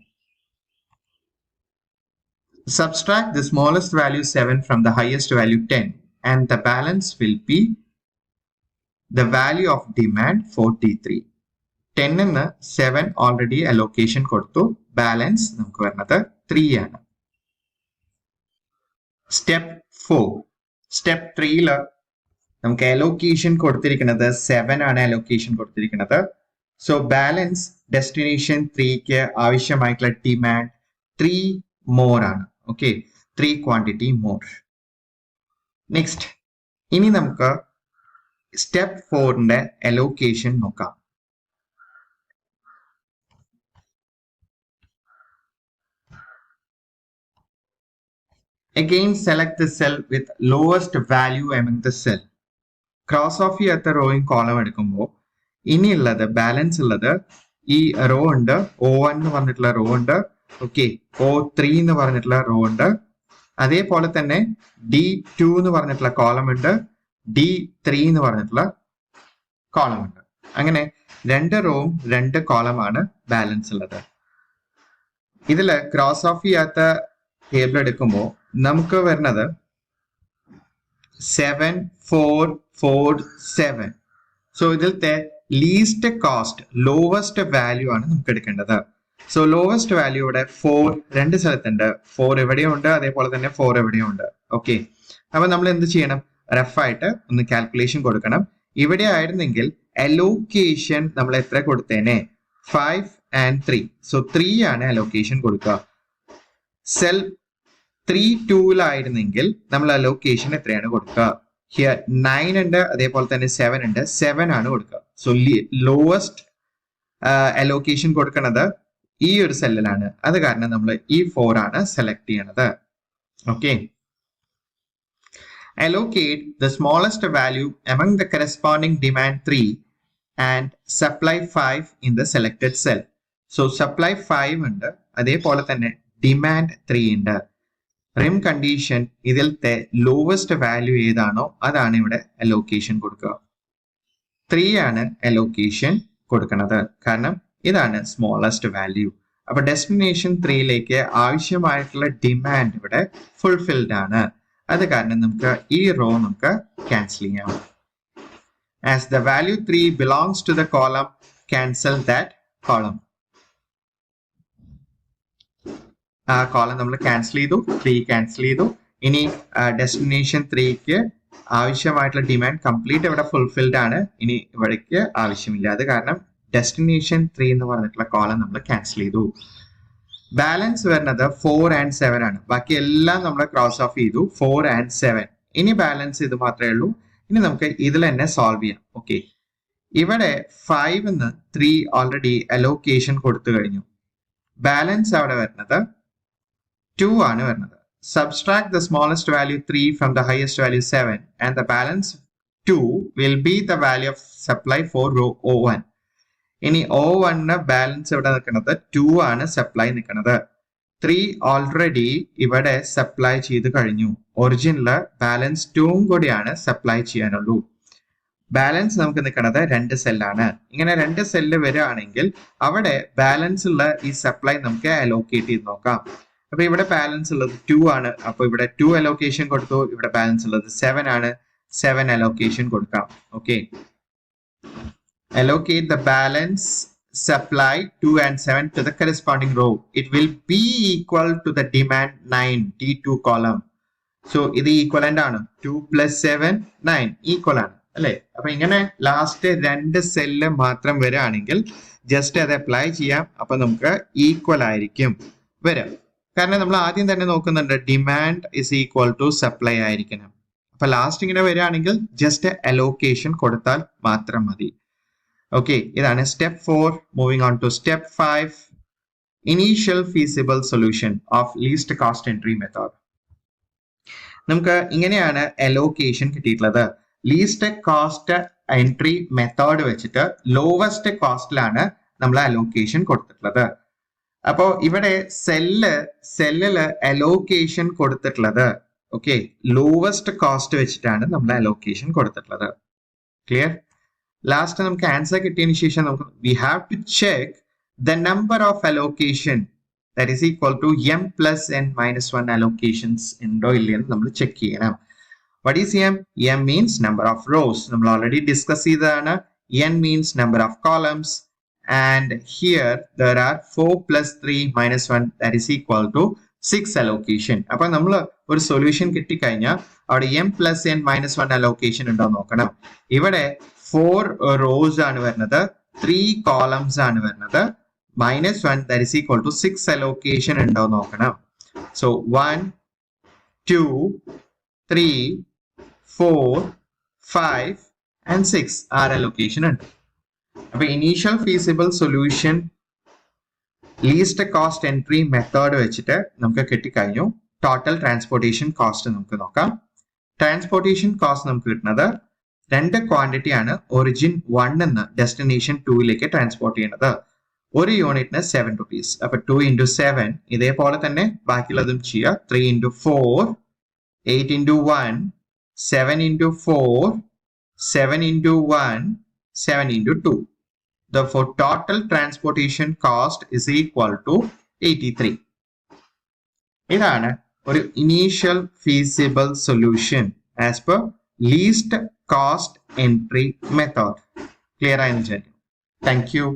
Subtract the smallest value 7 from the highest value 10 and the balance will be the value of demand 43. 10 എന്ന് 7 already allocation കൊടുത്തു. ബാലൻസ് നമുക്ക് വരുന്നത് 3 ആണ്. സ്റ്റെപ്പ് 4. സ്റ്റെപ്പ് 3ൽ നമുക്ക് allocation കൊടുത്തിരിക്കുന്നത് 7 ആണ് allocation കൊടുത്തിരിക്കുന്നത്. സോ ബാലൻസ് ഡെസ്റ്റിനേഷൻ 3ക്ക് ആവശ്യമായിട്ടുള്ള ഡിമാൻഡ് 3 മോർ ആണ്. Okay, 3 quantity more. നെക്സ്റ്റ് ഇനി നമുക്ക് സ്റ്റെപ്പ് 4ന്റെ അലോക്കേഷൻ നോക്കാം. Again select the cell with lowest value among the cell. Cross of ചെയ്യാത്ത റോയും കോളം എടുക്കുമ്പോൾ ഇനിയുള്ളത് ബാലൻസ് ഉള്ളത് ഈ റോ ഉണ്ട്, O1 എന്ന് പറഞ്ഞിട്ടുള്ള റോ ഉണ്ട്, ഓക്കെ, O3 എന്ന് പറഞ്ഞിട്ടുള്ള റോ ഉണ്ട്, അതേപോലെ തന്നെ D2 എന്ന് പറഞ്ഞിട്ടുള്ള കോളം ഉണ്ട്, D3 എന്ന് പറഞ്ഞിട്ടുള്ള കോളം ഉണ്ട്. അങ്ങനെ 2 റോവും 2 കോളമാണ് ബാലൻസ് ഉള്ളത്. ഇതില് ക്രോസ് ഓഫ് ചെയ്യാത്ത ടേബിൾ എടുക്കുമ്പോൾ നമുക്ക് വരുന്നത് 7, 4, 4, 7. സോ ഇതിലത്തെ ലീസ്റ്റ് കോസ്റ്റ് ലോവസ്റ്റ് വാല്യൂ ആണ് നമുക്ക് എടുക്കേണ്ടത്. സോ ലോവസ്റ്റ് വാല്യൂ ഇവിടെ 4 രണ്ട് സ്ഥലത്തുണ്ട്. 4 എവിടെയും ഉണ്ട്, അതേപോലെ തന്നെ 4 എവിടെയും ഉണ്ട്. ഓക്കെ, അപ്പൊ നമ്മൾ എന്ത് ചെയ്യണം? റഫായിട്ട് ഒന്ന് കാൽക്കുലേഷൻ കൊടുക്കണം. ഇവിടെ ആയിരുന്നെങ്കിൽ അലോക്കേഷൻ നമ്മൾ എത്ര കൊടുത്തേനെ? 5 and 3. സോ 3 ആണ് അലോക്കേഷൻ കൊടുക്കുക. സെൽ 3-2ലായിരുന്നെങ്കിൽ നമ്മൾ അലോക്കേഷൻ എത്രയാണ് കൊടുക്കുക? ഹിയർ 9 ഉണ്ട്, അതേപോലെ തന്നെ 7 ഉണ്ട്. 7 ആണ് കൊടുക്കുക. സോ ലോവസ്റ്റ് അലോക്കേഷൻ കൊടുക്കുന്നത് ഈ ഒരു സെല്ലിലാണ്. അത് കാരണം നമ്മൾ ഈ 4 ആണ് സെലക്ട് ചെയ്യണത്. Okay, allocate the smallest value among the corresponding demand 3 and supply 5 in the selected cell. So supply 5 ഉണ്ട്, അതേപോലെ തന്നെ ഡിമാൻഡ് 3 ഉണ്ട്. റിം കണ്ടീഷൻ ഇതിലത്തെ ലോവസ്റ്റ് വാല്യൂ ഏതാണോ അതാണ് ഇവിടെ അലോക്കേഷൻ കൊടുക്കുക. 3 ആണ് അലോക്കേഷൻ കൊടുക്കുന്നത്, കാരണം ഇതാണ് സ്മോളസ്റ്റ് വാല്യൂ. അപ്പൊ ഡെസ്റ്റിനേഷൻ 3ലേക്ക് ആവശ്യമായിട്ടുള്ള ഡിമാൻഡ് ഇവിടെ ഫുൾഫിൽഡ് ആണ്. അത് കാരണം നമുക്ക് ഈ റോ നമുക്ക് ക്യാൻസൽ ചെയ്യാം. As the value 3 belongs to the column, cancel that column. ആ കോളം നമ്മൾ ക്യാൻസൽ ചെയ്തു, 3 ക്യാൻസൽ ചെയ്തു. ഇനി ഡെസ്റ്റിനേഷൻ 3ക്ക് ആവശ്യമായിട്ടുള്ള ഡിമാൻഡ് കംപ്ലീറ്റ് ഇവിടെ ഫുൾഫിൽഡ് ആണ്. ഇനി ഇവിടേക്ക് ആവശ്യമില്ല. അത് കാരണം ഡെസ്റ്റിനേഷൻ 3 എന്ന് പറഞ്ഞിട്ടുള്ള കോളം നമ്മൾ ക്യാൻസൽ ചെയ്തു. ബാലൻസ് വരുന്നത് 4 ആൻഡ് 7 ആണ്. ബാക്കി എല്ലാം നമ്മൾ ക്രോസ് ഓഫ് ചെയ്തു, 4 ആൻഡ് 7. ഇനി ബാലൻസ് ഇത് മാത്രമേ ഉള്ളൂ. ഇനി നമുക്ക് ഇതിൽ തന്നെ സോൾവ് ചെയ്യാം. ഓക്കെ, ഇവിടെ 5 3 ഓൾറെഡി അലോക്കേഷൻ കൊടുത്തു കഴിഞ്ഞു. ബാലൻസ് അവിടെ വരുന്നത് 2 ആണ് വരുന്നത്. Subtract the smallest value 3 from the highest value 7 and the balance 2 will be the value of supply for row O1. ഇനി O1 ബാലൻസ് ഇവിടെ നിൽക്കുന്നത് 2 ആണ് സപ്ലൈ നിൽക്കുന്നത്. 3 ഓൾറെഡി ഇവിടെ സപ്ലൈ ചെയ്ത് കഴിഞ്ഞു. ഒറിജിനില് ബാലൻസ് 2 കൂടിയാണ് സപ്ലൈ ചെയ്യാനുള്ളൂ. ബാലൻസ് നമുക്ക് നിൽക്കുന്നത് 2 സെല്ലാണ്. ഇങ്ങനെ 2 സെല്ല് വരികയാണെങ്കിൽ അവിടെ ബാലൻസ് ഉള്ള ഈ സപ്ലൈ നമുക്ക് അലോക്കേറ്റ് ചെയ്ത് നോക്കാം. അപ്പൊ ഇവിടെ ബാലൻസ് ഉള്ളത് 2 ആണ്. അപ്പൊ ഇവിടെ 2 അലോക്കേഷൻ കൊടുത്തു. ഇവിടെ ബാലൻസ് ഉള്ളത് 7 ആണ്. 7 അലോക്കേഷൻ കൊടുക്കാം. Okay, allocate the balance supply 2 and 7 to the corresponding row. It will be equal to the demand 9 D2 column. So ഇത് equivalent ആണ്. 2 plus 7 9 equal ആണ് അല്ലേ? അപ്പൊ ഇങ്ങനെ ലാസ്റ്റ് 2 സെല്ല് മാത്രം വരികയാണെങ്കിൽ ജസ്റ്റ് അത് അപ്ലൈ ചെയ്യാം. അപ്പൊ നമുക്ക് ഈക്വൽ ആയിരിക്കും വരാം. കാരണം നമ്മൾ ആദ്യം തന്നെ നോക്കുന്നുണ്ട് demand is equal to supply ആയിരിക്കണം. അപ്പൊ ലാസ്റ്റ് ഇങ്ങനെ വരികയാണെങ്കിൽ ജസ്റ്റ് അലോക്കേഷൻ കൊടുത്താൽ മാത്രം മതി. ഓക്കെ, ഇതാണ് step 4. Moving on to step 5, initial feasible solution of least cost entry method. നമുക്ക് ഇങ്ങനെയാണ് അലോക്കേഷൻ കിട്ടിയിട്ടുള്ളത്. ലീസ്റ്റ് കോസ്റ്റ് എൻട്രി മെത്തേഡ് വെച്ചിട്ട് ലോവസ്റ്റ് കോസ്റ്റിലാണ് നമ്മൾ അലോക്കേഷൻ കൊടുത്തിട്ടുള്ളത്. അപ്പോ ഇവിടെ സെല്ലില് അലോക്കേഷൻ കൊടുത്തിട്ടുള്ളത് ഓക്കെ ലോവസ്റ്റ് കോസ്റ്റ് വെച്ചിട്ടാണ് നമ്മൾ അലോക്കേഷൻ കൊടുത്തിട്ടുള്ളത്. ക്ലിയർ? ലാസ്റ്റ് നമുക്ക് ആൻസർ കിട്ടിയതിന് ശേഷം നമുക്ക് we have to check the number of allocation that is equal to m plus n minus 1 allocations ഉണ്ടോ ഇല്ലയെന്ന് നമ്മൾ ചെക്ക് ചെയ്യണം. What is m? M means number of rows. നമ്മൾ ഓൾറെഡി ഡിസ്കസ് ചെയ്തതാണ്. n means number of columns. And here there are 4 plus 3 minus 1 that is equal to 6 allocation. അപ്പോൾ നമ്മൾ ഒരു സൊല്യൂഷൻ കിട്ടിക്കഴിഞ്ഞാൽ അവിടെ m plus n minus 1 allocation ഉണ്ടോ നോക്കണം. ഇവിടെ 4 rows ആണ് വരുന്നത്, 3 columns ആണ് വരുന്നത്, minus 1 that is equal to 6 allocation ഉണ്ടോ നോക്കണം. So 1, 2, 3, 4, 5 and 6 are allocation ഉണ്ട്. അപ്പൊ initial feasible solution least cost entry method വെച്ചിട്ട് നമുക്ക് കിട്ടിക്കഴിഞ്ഞു. ടോട്ടൽ ട്രാൻസ്പോർട്ടേഷൻ കോസ്റ്റ് നമുക്ക് നോക്കാം. ട്രാൻസ്പോർട്ടേഷൻ കോസ്റ്റ് നമുക്ക് കിട്ടുന്നത് 2 ക്വാണ്ടിറ്റി ആണ് ഒറിജിൻ 1 നിന്ന് ഡെസ്റ്റിനേഷൻ 2ലേക്ക് ട്രാൻസ്പോർട്ട് ചെയ്യുന്നത്. ഒരു യൂണിറ്റിന് 7 rupees. അപ്പൊ 2 into 7 ഇതേപോലെ തന്നെ ബാക്കിയുള്ളതും ചെയ്യുക. 3 into 4, 8 into 1, 7 into 4, 7 into 1, 7 into 2. Therefore, total transportation cost is equal to 83. ഇതാണ് ഒരു initial feasible solution as per least cost entry method. Clear ആയെന്ന് വിചാരിക്കും. Thank you.